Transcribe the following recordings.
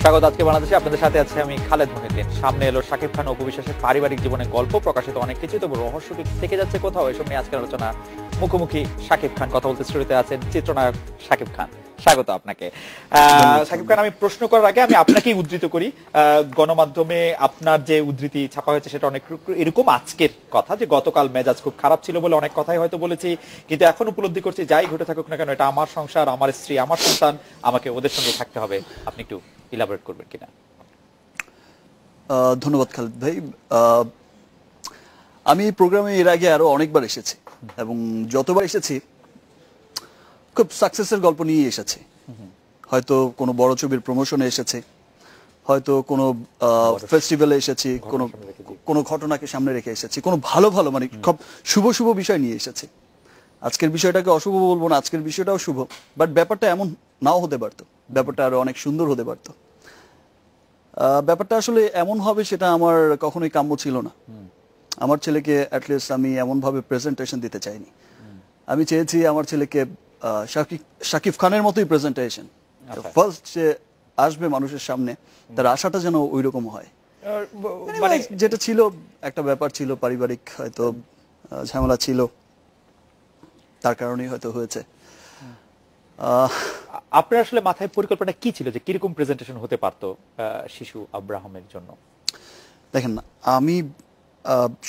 স্বাগত আজকে বাংলাদেশে। আপনাদের সাথে আছে আমি খালেদ মহিউদ্দিন। সামনে এলো শাকিব খান অপু বিশ্বাসের পারিবারিক জীবনের গল্প, প্রকাশিত অনেক কিছু, তবে রহস্যটি থেকে যাচ্ছে কোথাও। এসব নিয়ে আজকের আলোচনা। মুখোমুখি শাকিব খান, কথা বলতে স্টুডিওতে আছেন চিত্রনায়ক শাকিব খান। স্বাগত আপনাকে। শাকিব খান, আমি প্রশ্ন করার আগে আমি আপনাকেই উদ্ধৃত করি। গণমাধ্যমে আপনার যে উদ্ধৃতি ছাপা হয়েছে সেটা অনেক এরকম আজকের কথা, যে গতকাল মেজাজ খুব খারাপ ছিল বলে অনেক কথাই হয়তো বলেছি, কিন্তু এখন উপলব্ধি করছি যাই ঘটে থাকুক না কেন এটা আমার সংসার, আমার স্ত্রী, আমার সন্তান, আমাকে ওদের সঙ্গে থাকতে হবে। আপনি একটু ইলাবোরেট করবেন কিনা? ধন্যবাদ খালেদ ভাই। আমি এই প্রোগ্রামে এর আগে আরো অনেকবার এসেছি এবং যতবার এসেছি খুব সাকসেসের গল্প নিয়ে এসেছি। হয়তো কোনো বড় ছবির প্রমোশনে এসেছি, হয়তো কোনো ফেস্টিভ্যালে এসেছি, কোনো ঘটনাকে সামনে রেখে এসেছি, কোনো ভালো ভালো মানে খুব শুভ শুভ বিষয় নিয়ে এসেছি। আজকের বিষয়টাকে অশুভ বলবো না, আজকের বিষয়টাও শুভ, বাট ব্যাপারটা এমন নাও হতে পারতো, ব্যাপারটা আরো অনেক সুন্দর হতে পারতো। ব্যাপারটা আসলে এমন হবে সেটা আমার কখনোই কাম্য ছিল না। আমার ছেলেকে অ্যাটলিস্ট আমি এমন ভাবে প্রেজেন্টেশন দিতে চাইনি। আমি চেয়েছি আমার ছেলেকে শাকিব খানের মতোই প্রেজেন্টেশন, ফার্স্ট যে আসবে মানুষের সামনে তার আশাটা যেন ওই রকম হয়। মানে যেটা ছিল একটা ব্যাপার ছিল, পারিবারিক হয়তো ঝামেলা ছিল, তার কারণেই হয়তো হয়েছে। আপনার আসলে মাথায় পরিকল্পনা কি ছিল যে কিরকম প্রেজেন্টেশন হতে পারতো শিশু আব্রাহামের জন্য? দেখেন না, আমি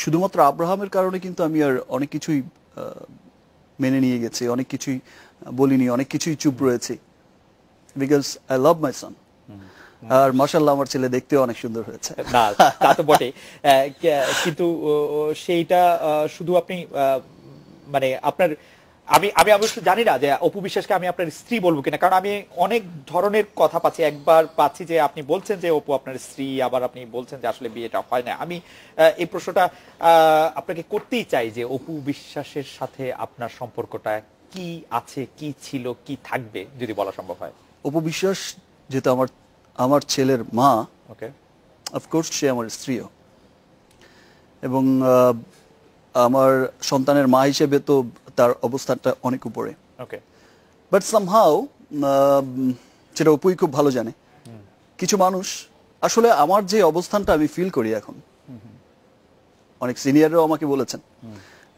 শুধুমাত্র আব্রাহামের কারণে কিন্তু আমি আর অনেক কিছুই মেনে নিয়ে গেছি, অনেক কিছুই বলিনি, অনেক কিছুই চুপ রয়েছি, বিকজ আই লাভ মাই সন। আর মাশাআল্লাহ আমার ছেলে দেখতেও অনেক সুন্দর হয়েছে। না তা তো বটে, কিন্তু সেইটা শুধু আপনি মানে আপনার আমি অবশ্য জানি না যে অপু বিশ্বাসকে আমি আপনার স্ত্রী বলবো কিনা, কারণ আমি অনেক ধরনের কথা পাচ্ছি। একবার পাচ্ছি যে আপনি বলছেন যে অপু আপনার স্ত্রী, আবার আপনি বলছেন যে আসলে বিয়েটা হয় না। আমি এই প্রশ্নটা আপনাকে করতেই চাই যে অপু বিশ্বাসের সাথে আপনার সম্পর্কটা কি আছে, কি ছিল, কি থাকবে, যদি বলা সম্ভব হয়। অপু বিশ্বাস যেহেতু আমার ছেলের মা, ওকে, অফকোর্স সে আমার স্ত্রীও, এবং আমার সন্তানের মা হিসেবে তো তার অবস্থানটা অনেক উপরে। ওকে, বাট সামহাউ সেটা অপুই খুব ভালো জানে, কিছু মানুষ আসলে আমার যে অবস্থানটা আমি ফিল করি এখন, অনেক সিনিয়ররাও আমাকে বলেছেন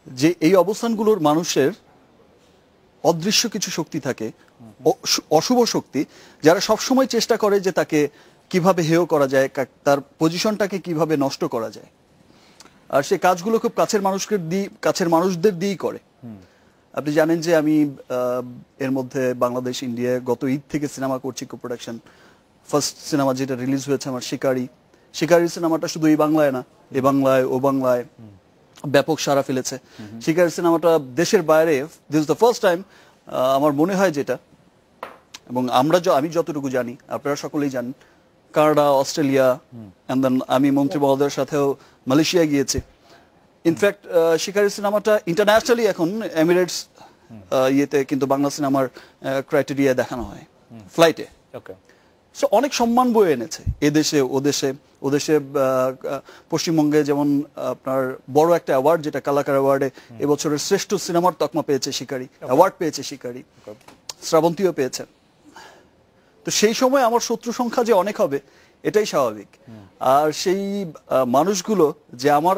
যে এই অবস্থানগুলোর মানুষের অদৃশ্য কিছু শক্তি থাকে, অশুভ শক্তি, যারা সবসময় চেষ্টা করে যে তাকে কিভাবে হেয় করা যায়, তার পজিশনটাকে কিভাবে নষ্ট করা যায়। আর সে কাজগুলো খুব কাছের মানুষদের দিয়েই করে। আপনি জানেন যে আমি এর মধ্যে বাংলাদেশ, ইন্ডিয়া গত ঈদ থেকে সিনেমা করছি, কো প্রোডাকশন। ফার্স্ট সিনেমা যেটা রিলিজ হয়েছে আমার শিকারি সিনেমাটা শুধু এই বাংলায় না, এ বাংলায় ও বাংলায় ব্যাপক সাড়া ফেলেছে। শিকারি সিনেমাটা দেশের বাইরে this is the first time আমার মনে হয় যেটা, এবং আমি যতটুকু জানি, আপনারা সকলেই জানেন, কানাডা, অস্ট্রেলিয়া, এন্ড দেন আমি মন্ত্রী মহোদয়ের সাথেও মালয়েশিয়া গিয়েছি। ইনফ্যাক্ট শিকারি সিনেমাটা ইন্টারন্যাশনালি এখন এমিরেটস ইয়েতে কিন্তু বাংলা সিনেমার ক্রাইটেরিয়া দেখানো হয় ফ্লাইটে। সো অনেক সম্মান বয়ে এনেছে এদেশে ওদেশে। পশ্চিমবঙ্গে যেমন আপনার বড় একটা অ্যাওয়ার্ড, যেটা কালাকার অ্যাওয়ার্ডে এবছরের শ্রেষ্ঠ সিনেমার তকমা পেয়েছে শিকারি, অ্যাওয়ার্ড পেয়েছে শিকারি, শ্রাবন্তীও পেয়েছে। তো সেই সময় আমার শত্রু সংখ্যা যে অনেক হবে এটাই স্বাভাবিক। আর সেই মানুষগুলো যে আমার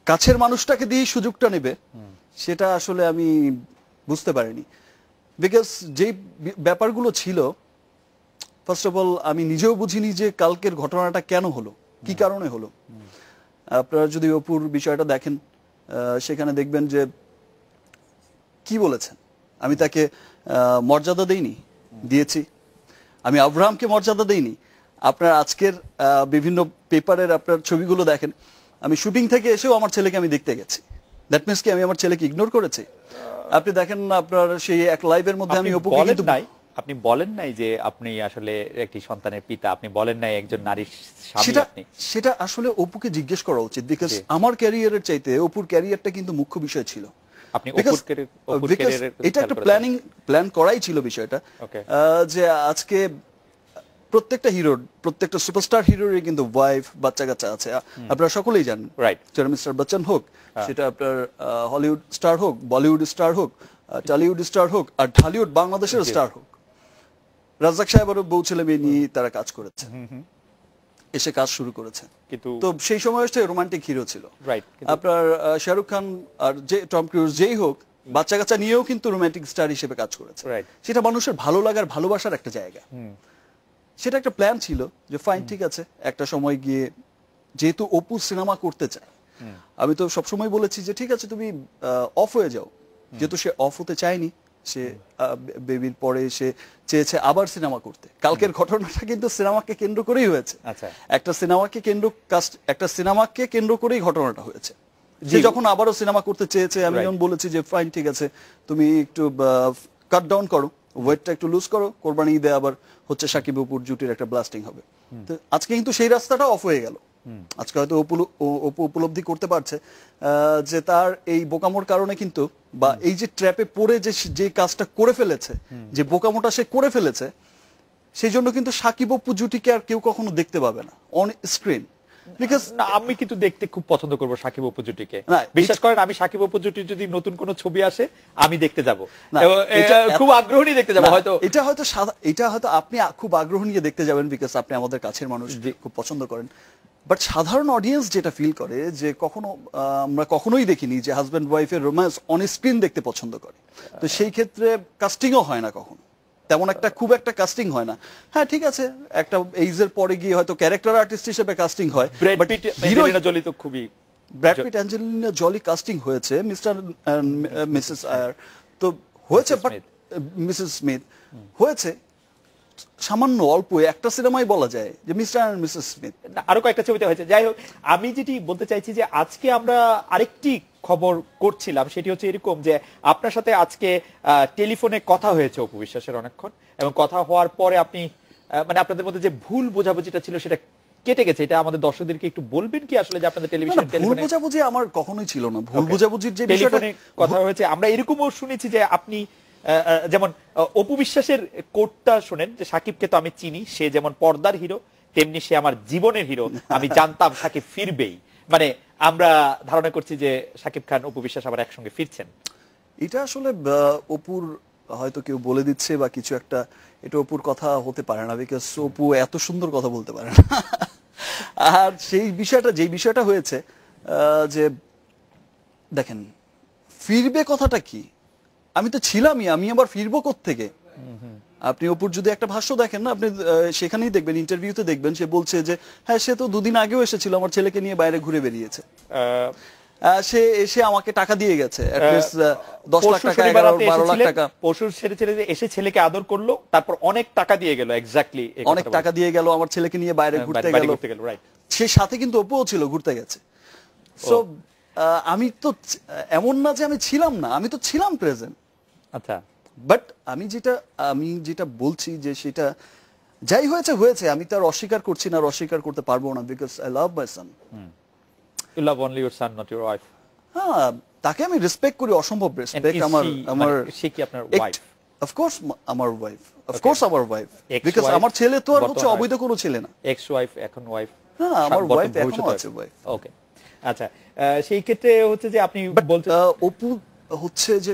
কাছের মানুষটাকে দিয়ে সুযোগটা নেবে, সেটা আসলে আমি বুঝতে পারিনি। বিকজ যেই ব্যাপারগুলো ছিল, ফার্স্ট অফ অল আমি নিজেও বুঝিনি যে কালকের ঘটনাটা কেন হলো, কি কারণে হলো। আপনারা যদি অপুর বিষয়টা দেখেন, সেখানে দেখবেন যে কি বলেছেন, আমি তাকে মর্যাদা দিয়েছি। আমি আব্রাহামকে মর্যাদা দেইনি। আপনার আজকের বিভিন্ন পেপারের আপনার ছবিগুলো দেখেন, আমি শুটিং থেকে এসেও আমার ছেলেকে আমি দেখতে গেছি। দ্যাট মিনস কি আমি আমার ছেলেকে ইগনোর করেছি? আপনি দেখেন আপনার সেই এক লাইভের মধ্যে আমি অপুকে কিন্তু আপনি বলেন নাই যে আপনি আসলে একটি সন্তানের পিতা, আপনি বলেন নাই একজন নারীর স্বামী। সেটা আসলে অপুকে জিজ্ঞেস করা উচিত, বিকজ আমার ক্যারিয়ারের চাইতে অপুর ক্যারিয়ারটা কিন্তু মুখ্য বিষয় ছিল। এটা একটা প্ল্যান করাই ছিল বিষয়টা, যে আজকে প্রত্যেকটা সুপারস্টার হিরোরই কিন্তু ওয়াইফ, বাচ্চা কাচ্চা আছে, আপনারা সকলেই জানেন। সেটা মিস্টার বচ্চন হোক, সেটা আপনার হলিউড স্টার হোক, বলিউড স্টার হোক, টলিউড স্টার হোক, আর ঢালিউড বাংলাদেশের স্টার হোক, রাজ্জাক সাহেবেরও বউ ছেলে মেয়ে নিয়ে তারা কাজ করেছে, এসে কাজ শুরু করেছে। কিন্তু তো সেই সময় হচ্ছে রোমান্টিক হিরো ছিল। রাইট, আপনার শাহরুখ খান আর যে টম ক্রুজ যেই হোক, বাচ্চা কাচ্চা নিয়েও কিন্তু রোমান্টিক স্টার হিসেবে কাজ করেছে। রাইট। সেটা মানুষের ভালো লাগার ভালোবাসার একটা জায়গা। সেটা একটা প্ল্যান ছিল যে ফাইন, ঠিক আছে, একটা সময় গিয়ে যেহেতু অপু সিনেমা করতে চায়, আমি তো সবসময় বলেছি যে ঠিক আছে তুমি অফ হয়ে যাও, যেহেতু সে অফ হতে চায়নি, সে বেবির পরে সে চেয়েছে আবার সিনেমা করতে। কালকের ঘটনাটা কিন্তু সিনেমাকে কেন্দ্র করেই হয়েছে। আচ্ছা। একটা সিনেমাকে কেন্দ্র করেই ঘটনাটা হয়েছে। সে যখন আবারও সিনেমা করতে চেয়েছে, আমি যখন বলেছি যে ফাইন, ঠিক আছে, তুমি একটু কাট ডাউন করো, ওয়েটটা একটু লুজ করো, কোরবানি ঈদে আবার হচ্ছে সাকিব অপুর জুটির একটা ব্লাস্টিং হবে। তো আজকে কিন্তু সেই রাস্তাটা অফ হয়ে গেল। আজকে হয়তো অপু উপলব্ধি করতে পারছে যে তার এই বোকামোর কারণে কিন্তু, বা এই যে ট্র্যাপে পড়ে যে কাজটা করে ফেলেছে, যে বোকামোটা সে করে ফেলেছে, সেই জন্য কিন্তু সাকিব অপু জুটিকে আর কেউ কখনো দেখতে পাবে না অন স্ক্রিন। বিকজ আমি কিন্তু দেখতে খুব পছন্দ করব সাকিব অপু জুটিকে। না, বিশ্বাস করেন, আমি সাকিব অপু জুটির যদি নতুন কোনো ছবি আসে আমি দেখতে যাব, না, খুব আগ্রহ নিয়ে দেখতে যাব। হয়তো এটা হয়তো আপনি খুব আগ্রহ নিয়ে দেখতে যাবেন, বিকজ আপনি আমাদের কাছের মানুষ, খুব পছন্দ করেন। বাট সাধারণ অডিয়েন্স যেটা ফিল করে যে আমরা কখনোই দেখিনি যে হাজব্যান্ড ওয়াইফের রোম্যান্স অন স্ক্রিন দেখতে পছন্দ করে। তো সেই ক্ষেত্রে কাস্টিংও হয় না কখনো, তেমন খুব একটা কাস্টিং হয় না। হ্যাঁ, ঠিক আছে, একটা এইজের পরে গিয়ে হয়তো ক্যারেক্টার আর্টিস্ট হিসেবে কাস্টিং হয়। ব্র্যাড পিট, অ্যাঞ্জেলিনা জলি তো খুবই, Brad Pitt Angelina Jolly casting হয়েছে, মিস্টার মিসেস আয়ার তো হয়েছে, বাট মিসেস স্মিথ হয়েছে সামান্য অল্প একটা সিনেমায় বলা যায় যে মিস্টার এন্ড মিসেস স্মিথ। আরো কয়েকটা ছবিতে হয়েছে। যাই হোক, আমি যেটি বলতে চাইছি যে আজকে আমরা আরেকটি খবর করছিলাম, সেটি হচ্ছে এরকম যে আপনার সাথে আজকে টেলিফোনে কথা হয়েছে অপু বিশ্বাসের অনেকক্ষণ, এবং কথা হওয়ার পরে আপনি মানে আপনাদের মধ্যে যে ভুল বোঝাবুঝিটা ছিল সেটা কেটে গেছে। এটা আমাদের দর্শকদেরকে একটু বলবেন কি আসলে, যে আপনাদের টেলিভিশন ভুল বোঝাবুঝি আমার কখনোই ছিল না। ভুল বোঝাবুঝির যে বিষয়টা কথা হয়েছে, আমরা এরকমও শুনেছি যে আপনি যেমন অপু বিশ্বাসের কোটটা শোনেন যে সাকিবকে তো আমি চিনি, সে যেমন পর্দার হিরো তেমনি সে আমার জীবনের হিরো, আমি জানতাম সাকিব ফিরবেই। মানে আমরা ধারণা করছি যে সাকিব খান অপু বিশ্বাস আবার একসঙ্গে ফিরছেন। এটা আসলে অপুর হয়তো কেউ বলে দিচ্ছে বা কিছু একটা, এটা অপুর কথা হতে পারে না, বিকজ অপু এত সুন্দর কথা বলতে পারে না। আর যেই বিষয়টা হয়েছে যে দেখেন, ফিরবে কথাটা কি, আমি তো ছিলামই, আমি আবার ফিরবো কোত্থেকে? আপনি অপুর যদি একটা ভাষ্য দেখেন না, আপনি সেখানেই দেখবেন, ইন্টারভিউতে দেখবেন, সে বলছে যে হ্যাঁ, সে তো দুদিন আগেও এসেছিল, আমার ছেলেকে নিয়ে বাইরে ঘুরে বেরিয়েছে, সে এসে আমাকে টাকা দিয়ে গেছে, 10 লাখ টাকা, 11-12 লাখ টাকা। পরশু ছেড়ে এসে ছেলেকে আদর করলো, তারপর অনেক টাকা দিয়ে গেল, এক্স্যাক্টলি অনেক টাকা দিয়ে গেল, আমার ছেলেকে নিয়ে বাইরে ঘুরতে গেল, রাইট। সে সাথে কিন্তু অপুও ছিল, ঘুরতে গেছে। সো আমি তো এমন না যে আমি ছিলাম না, আমি তো ছিলাম প্রেজেন্ট। আচ্ছা, বাট আমি যেটা বলছি যে সেটা যাই হয়েছে, আমি তার অস্বীকার করছি না, অস্বীকার করতে পারবো না, because I love my son. You love only your son, not your wife. হ্যাঁ, তাকে আমি রেসপেক্ট করি, অসম্ভব রেসপেক্ট। সে কি আপনার ওয়াইফ? অফকোর্স আমার ওয়াইফ, অফকোর্স আমার ওয়াইফ, বিকজ আমার ছেলে তো আর হচ্ছে অবৈধ কোনো ছেলে না। এক্স ওয়াইফ, এখন ওয়াইফ। হ্যাঁ, আমার ওয়াইফ এখনো আছে, ওয়াইফ। ওকে, আচ্ছা, সেই ক্ষেত্রে হচ্ছে যে আপনি বলতে অপু হচ্ছে যে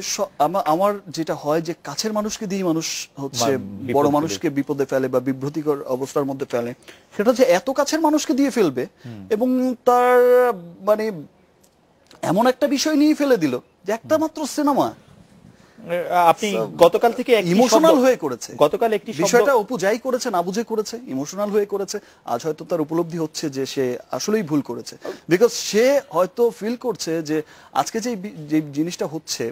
আমার যেটা হয় যে কাছের মানুষকে দিয়ে মানুষ হচ্ছে বড় মানুষকে বিপদে ফেলে বা বিভ্রান্তিকর অবস্থার মধ্যে ফেলে, সেটা হচ্ছে এত কাছের মানুষকে দিয়ে ফেলবে, এবং তার মানে এমন একটা বিষয় নিয়ে ফেলে দিল যে একটা মাত্র সিনেমা। আপনি গতকাল থেকে ইমোশনাল হয়ে করেছে, গতকাল একটি বিষয়টা অপু যাই করেছে, না বুঝে করেছে, ইমোশনাল হয়ে করেছে। আজ হয়তো তার উপলব্ধি হচ্ছে যে সে আসলেই ভুল করেছে, বিকজ সে হয়তো ফিল করছে যে আজকে যে জিনিসটা হচ্ছে,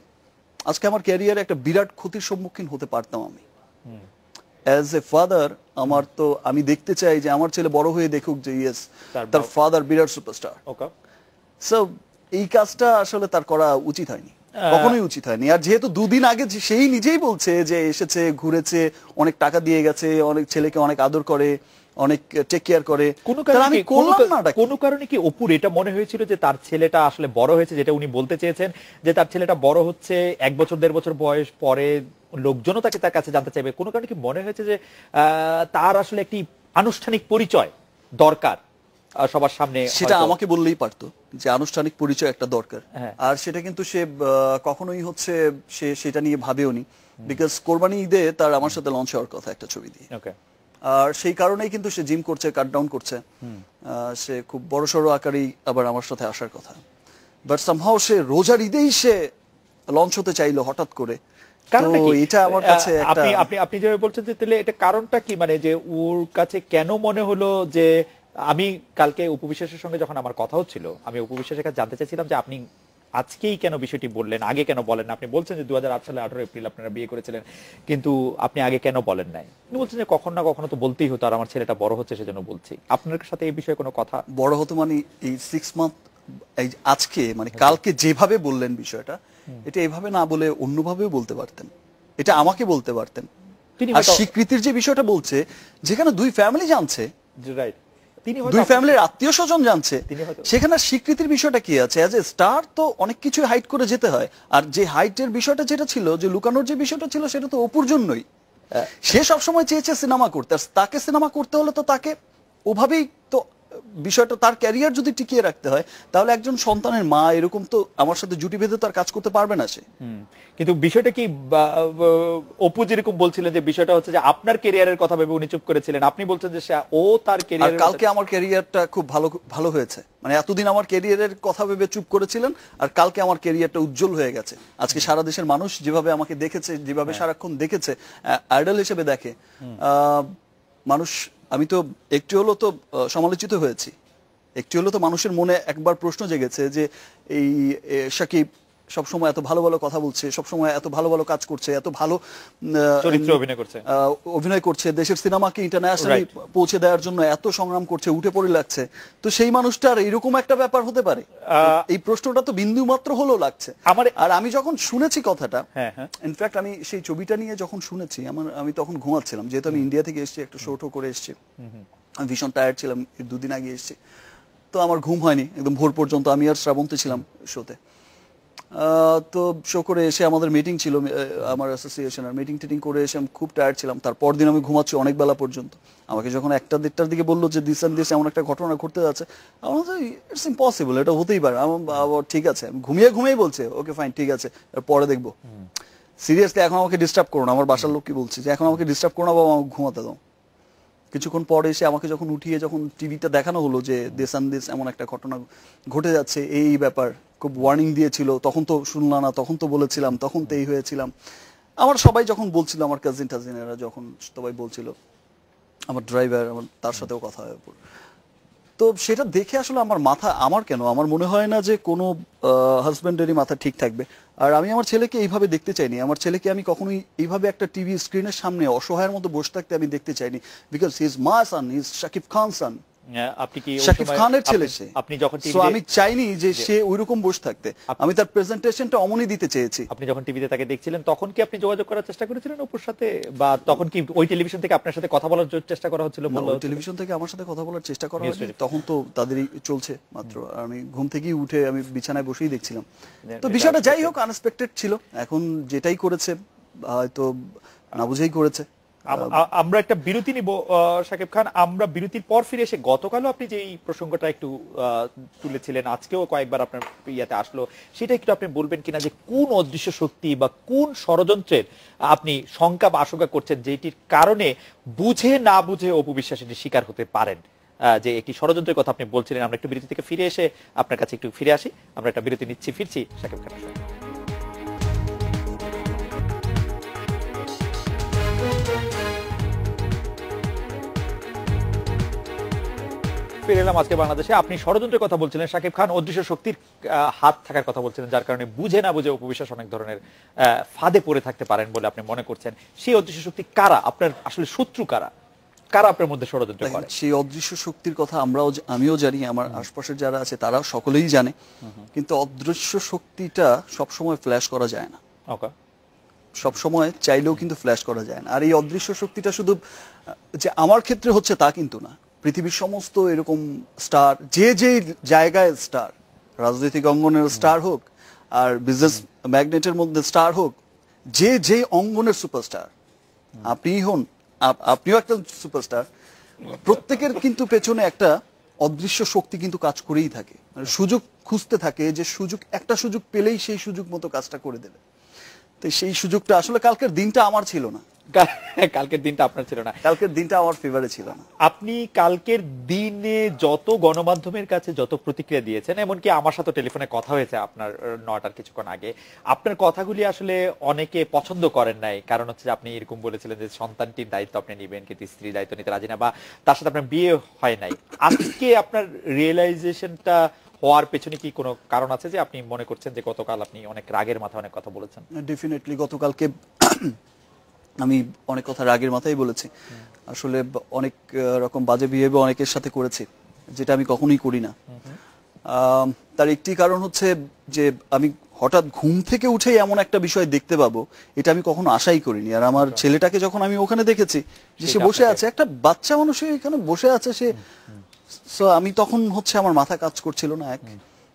আজকে আমার ক্যারিয়ারে একটা বিরাট ক্ষতির সম্মুখীন হতে পারতাম আমি অ্যাজ এ ফাদার। আমি দেখতে চাই যে আমার ছেলে বড় হয়ে দেখুক যে ইয়েস, তার ফাদার বিরাট সুপারস্টার। সো এই কাজটা আসলে তার করা উচিত হয়নি, কখনোই উচিত হয়নি। আর যেহেতু দুদিন আগে সেই নিজেই বলছে যে এসেছে, ঘুরেছে, অনেক টাকা দিয়ে গেছে, অনেক ছেলেকে অনেক আদর করে, অনেক টেক কেয়ার করে, কোনো কারণে কি অপুর এটা মনে হয়েছিল যে তার ছেলেটা আসলে বড় হয়েছে, যেটা উনি বলতে চেয়েছেন যে তার ছেলেটা বড় হচ্ছে, 1 বছর 1.5 বছর বয়স পরে লোকজনও তার কাছে জানতে চাইবে, কোনো কারণে কি মনে হয়েছে যে তার আসলে একটি আনুষ্ঠানিক পরিচয় দরকার? সবার সামনে সেটা হয়তো- আমাকে বললেই পারতো যে আনুষ্ঠানিক পরিচয় একটা দরকার, হ্যাঁ। আর সেটা কিন্তু সে কখনোই হচ্ছে সে সেটা নিয়ে ভাবেওনি, বিকজ কোরবানি ঈদে তার আমার সাথে লঞ্চ হওয়ার কথা একটা ছবি দিয়ে, ওকে আর সেই কারণেই কিন্তু সে জিম করছে, কাট ডাউন করছে, সে খুব বড়সড় আকারেই আবার আমার সাথে আসার কথা, বাট সামহাও সে রোজার ঈদেই সে লঞ্চ হতে চাইলো হঠাৎ করে। কারণটা তো কি? এটা আমার কাছে একটা আপনি আপনি আপনি যেভাবে বলছেন যে তাহলে এটা কারণটা কি, মানে যে ওর কাছে কেন মনে হলো যে আমি কালকে উপবিশ্বাসের সঙ্গে যখন আমার কথা হচ্ছিল আমি উপবিশ্বাসের কাছে জানতে চাইছিলাম যে আপনি আজকেই কেন বিষয়টি বললেন, আগে কেন বলেন না? আপনি বলছেন যে 2008 সালে 18 এপ্রিল আপনারা বিয়ে করেছিলেন, কিন্তু আপনি আগে কেন বলেন নাই? আপনি বলছেন যে কখনো না কখনো তো বলতেই হতো, আর আমার ছেলেটা বড় হচ্ছে সেজন্য বলছি। আপনার সাথে এই বিষয়ে কোনো কথা? বড় হতো মানে এই 6 মান্থ, এই আজকে মানে কালকে যেভাবে বললেন বিষয়টা, এটা এভাবে না বলে অন্যভাবেও বলতে পারতেন, এটা আমাকে বলতে পারতেন। তিনি আর হয়তো স্বীকৃতির যে বিষয়টা বলছে, যেখানে দুই ফ্যামিলি জানছে, রাইট, তিনি হয়তো দুই ফ্যামিলির আত্মীয় স্বজন জানছে, তিনি হয়তো- সেখানে স্বীকৃতির বিষয়টা কি আছে? অ্যাজ এ স্টার তো অনেক কিছু হাইড করে যেতে হয়, আর যে হাইটের বিষয়টা যেটা ছিল, যে লুকানোর যে বিষয়টা ছিল, সেটা তো অপুর জন্যই। সে সবসময় চেয়েছে সিনেমা করতে, আর তাকে সিনেমা করতে হলে তো তাকে ওভাবেই তো বিষয়টা, তার ক্যারিয়ার যদি টিকিয়ে রাখতে হয়, তাহলে একজন সন্তানের মা এরকম তো আমার সাথে জুটি বেঁধে তো আর কাজ করতে পারবে না সে। কিন্তু বিষয়টা কি, অপু যেরকম বলছিলেন যে বিষয়টা হচ্ছে যে আপনার ক্যারিয়ারের কথা ভেবে উনি চুপ করেছিলেন, আপনি বলছেন যে ও তার আর ক্যারিয়ারের কালকে আমার ক্যারিয়ারটা খুব ভালো ভালো হয়েছে, মানে এতদিন আমার ক্যারিয়ারের কথা ভেবে চুপ করেছিলেন, আর কালকে আমার ক্যারিয়ারটা উজ্জ্বল হয়ে গেছে। আজকে সারা দেশের মানুষ যেভাবে আমাকে দেখেছে, যেভাবে সারাক্ষণ দেখেছে, আইডল হিসেবে দেখে মানুষ, আমি তো একটু হলো তো সমালোচিত হয়েছি, একটু হলো তো মানুষের মনে একবার প্রশ্ন জেগেছে যে এই শাকিব সবসময় এত ভালো ভালো কথা বলছে, সবসময় এত ভালো ভালো কাজ করছে, এত ভালো চরিত্রে অভিনয় করছে, দেশের সিনেমাকে ইন্টারন্যাশনালি পৌঁছে দেওয়ার জন্য এত সংগ্রাম করছে, উঠে পড়ে লাগছে, তো সেই মানুষটার এইরকম একটা ব্যাপার হতে পারে? এই প্রশ্নটা তো বিন্দু মাত্র হলো লাগছে। আর আমি যখন শুনেছি কথাটা, ইনফ্যাক্ট আমি সেই ছবিটা নিয়ে যখন শুনেছি, আমি তখন ঘুমাচ্ছিলাম, যেহেতু আমি ইন্ডিয়া থেকে এসেছি, একটা শো করে এসেছি, আমি ভীষণ টায়ার্ড ছিলাম, 2 দিন আগে এসেছি, তো আমার ঘুম হয়নি একদম ভোর পর্যন্ত, আমি আর শ্রাবন্তী ছিলাম শোতে। তো শো করে এসে আমাদের মিটিং ছিল, আমার অ্যাসোসিয়েশনের মিটিং টিটিং করে এসে আমি খুব টায়ার্ড ছিলাম। তারপর দিন আমি ঘুমাচ্ছি অনেক বেলা পর্যন্ত। আমাকে যখন 1টা-1:30টার দিকে বললো যে দিস অ্যান্ড দিস এমন একটা ঘটনা ঘটতে যাচ্ছে, আমার তো ইটস ইম্পসিবল, এটা হতেই পারে। আমার ঠিক আছে, আমি ঘুমিয়ে বলছে ওকে ফাইন ঠিক আছে, পরে দেখবো। সিরিয়াসলি এখন আমাকে ডিস্টার্ব করো না, আমার বাসার লোককে বলছি যে এখন আমাকে ডিস্টার্ব করো না বাবা, আমাকে ঘুমাতে দাও। কিছুক্ষণ পরে এসে আমাকে যখন উঠিয়ে যখন টিভিটা দেখানো হলো যে দিস অ্যান্ড দিস এমন একটা ঘটনা ঘটে যাচ্ছে, এই ব্যাপার, খুব ওয়ার্নিং দিয়েছিল, তখন তো শুনলাম না, তখন তো বলেছিলাম, তখন তো এই হয়েছিলাম, আমার সবাই যখন বলছিল, আমার কাজিন টাজিনেরা যখন সবাই বলছিল, আমার ড্রাইভার, আমার তার সাথেও কথা হয়। তো সেটা দেখে আসলে আমার কেন আমার মনে হয় না যে কোনো হাজবেন্ডেরই মাথা ঠিক থাকবে। আর আমি আমার ছেলেকে এইভাবে দেখতে চাইনি, আমার ছেলেকে আমি কখনোই এইভাবে একটা টিভি স্ক্রিনের সামনে অসহায়ের মতো বসে থাকতে আমি দেখতে চাইনি, because he is my son, he is Shakib Khan son, আপনি কি শাকিব খানের ছেলে সে। আপনি যখন সো আমি চাইনি যে সে ওইরকম বসে থাকতে, আমি তার প্রেজেন্টেশনটা অমনই দিতে চেয়েছি। আপনি যখন টিভিতে তাকে দেখছিলেন তখন কি আপনি যোগাযোগ করার চেষ্টা করেছিলেন অপুর সাথে, বা তখন কি ওই টেলিভিশন থেকে আপনার সাথে কথা বলার চেষ্টা করা হচ্ছিল? টেলিভিশন থেকে আমার সাথে কথা বলার চেষ্টা করা হয়নি, তখন তো তাদেরই চলছে মাত্র, আর আমি ঘুম থেকেই উঠে আমি বিছানায় বসেই দেখছিলাম। তো বিষয়টা যাই হোক আনএক্সপেক্টেড ছিল, এখন যেটাই করেছে হয়তো না বুঝেই করেছে। আমরা একটা বিরতি নিব শাকিব খান, আমরা বিরতির পর ফিরে এসে গতকালও আপনি যে এই প্রসঙ্গটা একটু তুলেছিলেন, আজকেও কয়েকবার আপনার ইয়াতে আসলো, সেটা একটু আপনি বলবেন কিনা যে কোন অদৃশ্য শক্তি বা কোন ষড়যন্ত্রের আপনি শঙ্কা বা আশঙ্কা করছেন, যেটির কারণে বুঝে না বুঝে অপু বিশ্বাস শিকার হতে পারেন, যে একটি ষড়যন্ত্রের কথা আপনি বলছিলেন। আমরা একটু বিরতি থেকে ফিরে এসে আপনার কাছে একটু ফিরে আসি, আমরা একটা বিরতি নিচ্ছি, ফিরছি শাকিব খানের সঙ্গে। ফিরে এলাম আজকে বাংলাদেশে। আপনি ষড়যন্ত্রের কথা বলছিলেন শাকিব খান, অদৃশ্য শক্তির হাত থাকার কথা বলছিলেন, যার কারণে বুঝে না বুঝে অপু বিশ্বাস অনেক ধরনের ফাঁদে পড়ে থাকতে পারেন বলে আপনি মনে করছেন। সেই অদৃশ্য শক্তি কারা? আপনার আসলে শত্রু কারা? কারা আপনার মধ্যে ষড়যন্ত্র করে? সেই অদৃশ্য শক্তির কথা আমিও জানি, আমার আশপাশের যারা আছে তারা সকলেই জানে, কিন্তু অদৃশ্য শক্তিটা সবসময় ফ্ল্যাশ করা যায় না, সবসময় চাইলেও কিন্তু ফ্ল্যাশ করা যায় না। আর এই অদৃশ্য শক্তিটা শুধু যে আমার ক্ষেত্রে হচ্ছে তা কিন্তু না, পৃথিবীর সমস্ত এরকম স্টার, যে জায়গায় স্টার, রাজনৈতিক অঙ্গনের স্টার হোক আর বিজনেস ম্যাগনেটের মধ্যে স্টার হোক, যে অঙ্গনের সুপারস্টার আপনি হন, আপনিও একটা সুপারস্টার, প্রত্যেকের কিন্তু পেছনে একটা অদৃশ্য শক্তি কিন্তু কাজ করেই থাকে, মানে সুযোগ খুঁজতে থাকে, যে একটা সুযোগ পেলেই সেই সুযোগ মতো কাজটা করে দেবে। তো সেই সুযোগটা আসলে কালকের দিনটা আমার ছিল না, কালকের দিনটা আপনার ছিল না, কালকের দিনটা আমার ফেভারে ছিল না। আপনি কালকের দিনে যত গণমাধ্যমের কাছে যত প্রতিক্রিয়া দিয়েছেন, এমনকি আমার সাথে টেলিফোনে কথা হয়েছে আপনার 9টার কিছুক্ষণ আগে, আপনার কথাগুলি আসলে অনেকে পছন্দ করেন নাই। কারণ হচ্ছে যে আপনি এরকম বলেছিলেন যে সন্তানটির দায়িত্ব আপনি নেবেন, কিন্তু স্ত্রীর দায়িত্ব নিতে রাজি না, বা তার সাথে আপনার বিয়ে হয় নাই। আজকে আপনার রিয়েলাইজেশনটা হওয়ার পেছনে কি কোনো কারণ আছে, যে আপনি মনে করছেন যে গতকাল আপনি অনেক রাগের মাথায় অনেক কথা বলেছেন? ডেফিনেটলি গতকালকে আমি অনেক কথা রাগের মাথায় বলেছি। আসলে অনেক রকম বাজে বিহেভিয়ার অনেকের সাথে করেছি, যেটা আমি কখনোই করি না। তার একটি কারণ হচ্ছে যে আমি হঠাৎ ঘুম থেকে উঠেই এমন একটা বিষয় দেখতে পাবো, এটা আমি কখনো আশাই করিনি। আর আমার ছেলেটাকে যখন আমি ওখানে দেখেছি যে সে বসে আছে, একটা বাচ্চা মানুষ এখানে বসে আছে, সে আমি তখন হচ্ছে আমার মাথা কাজ করছিল না, এক।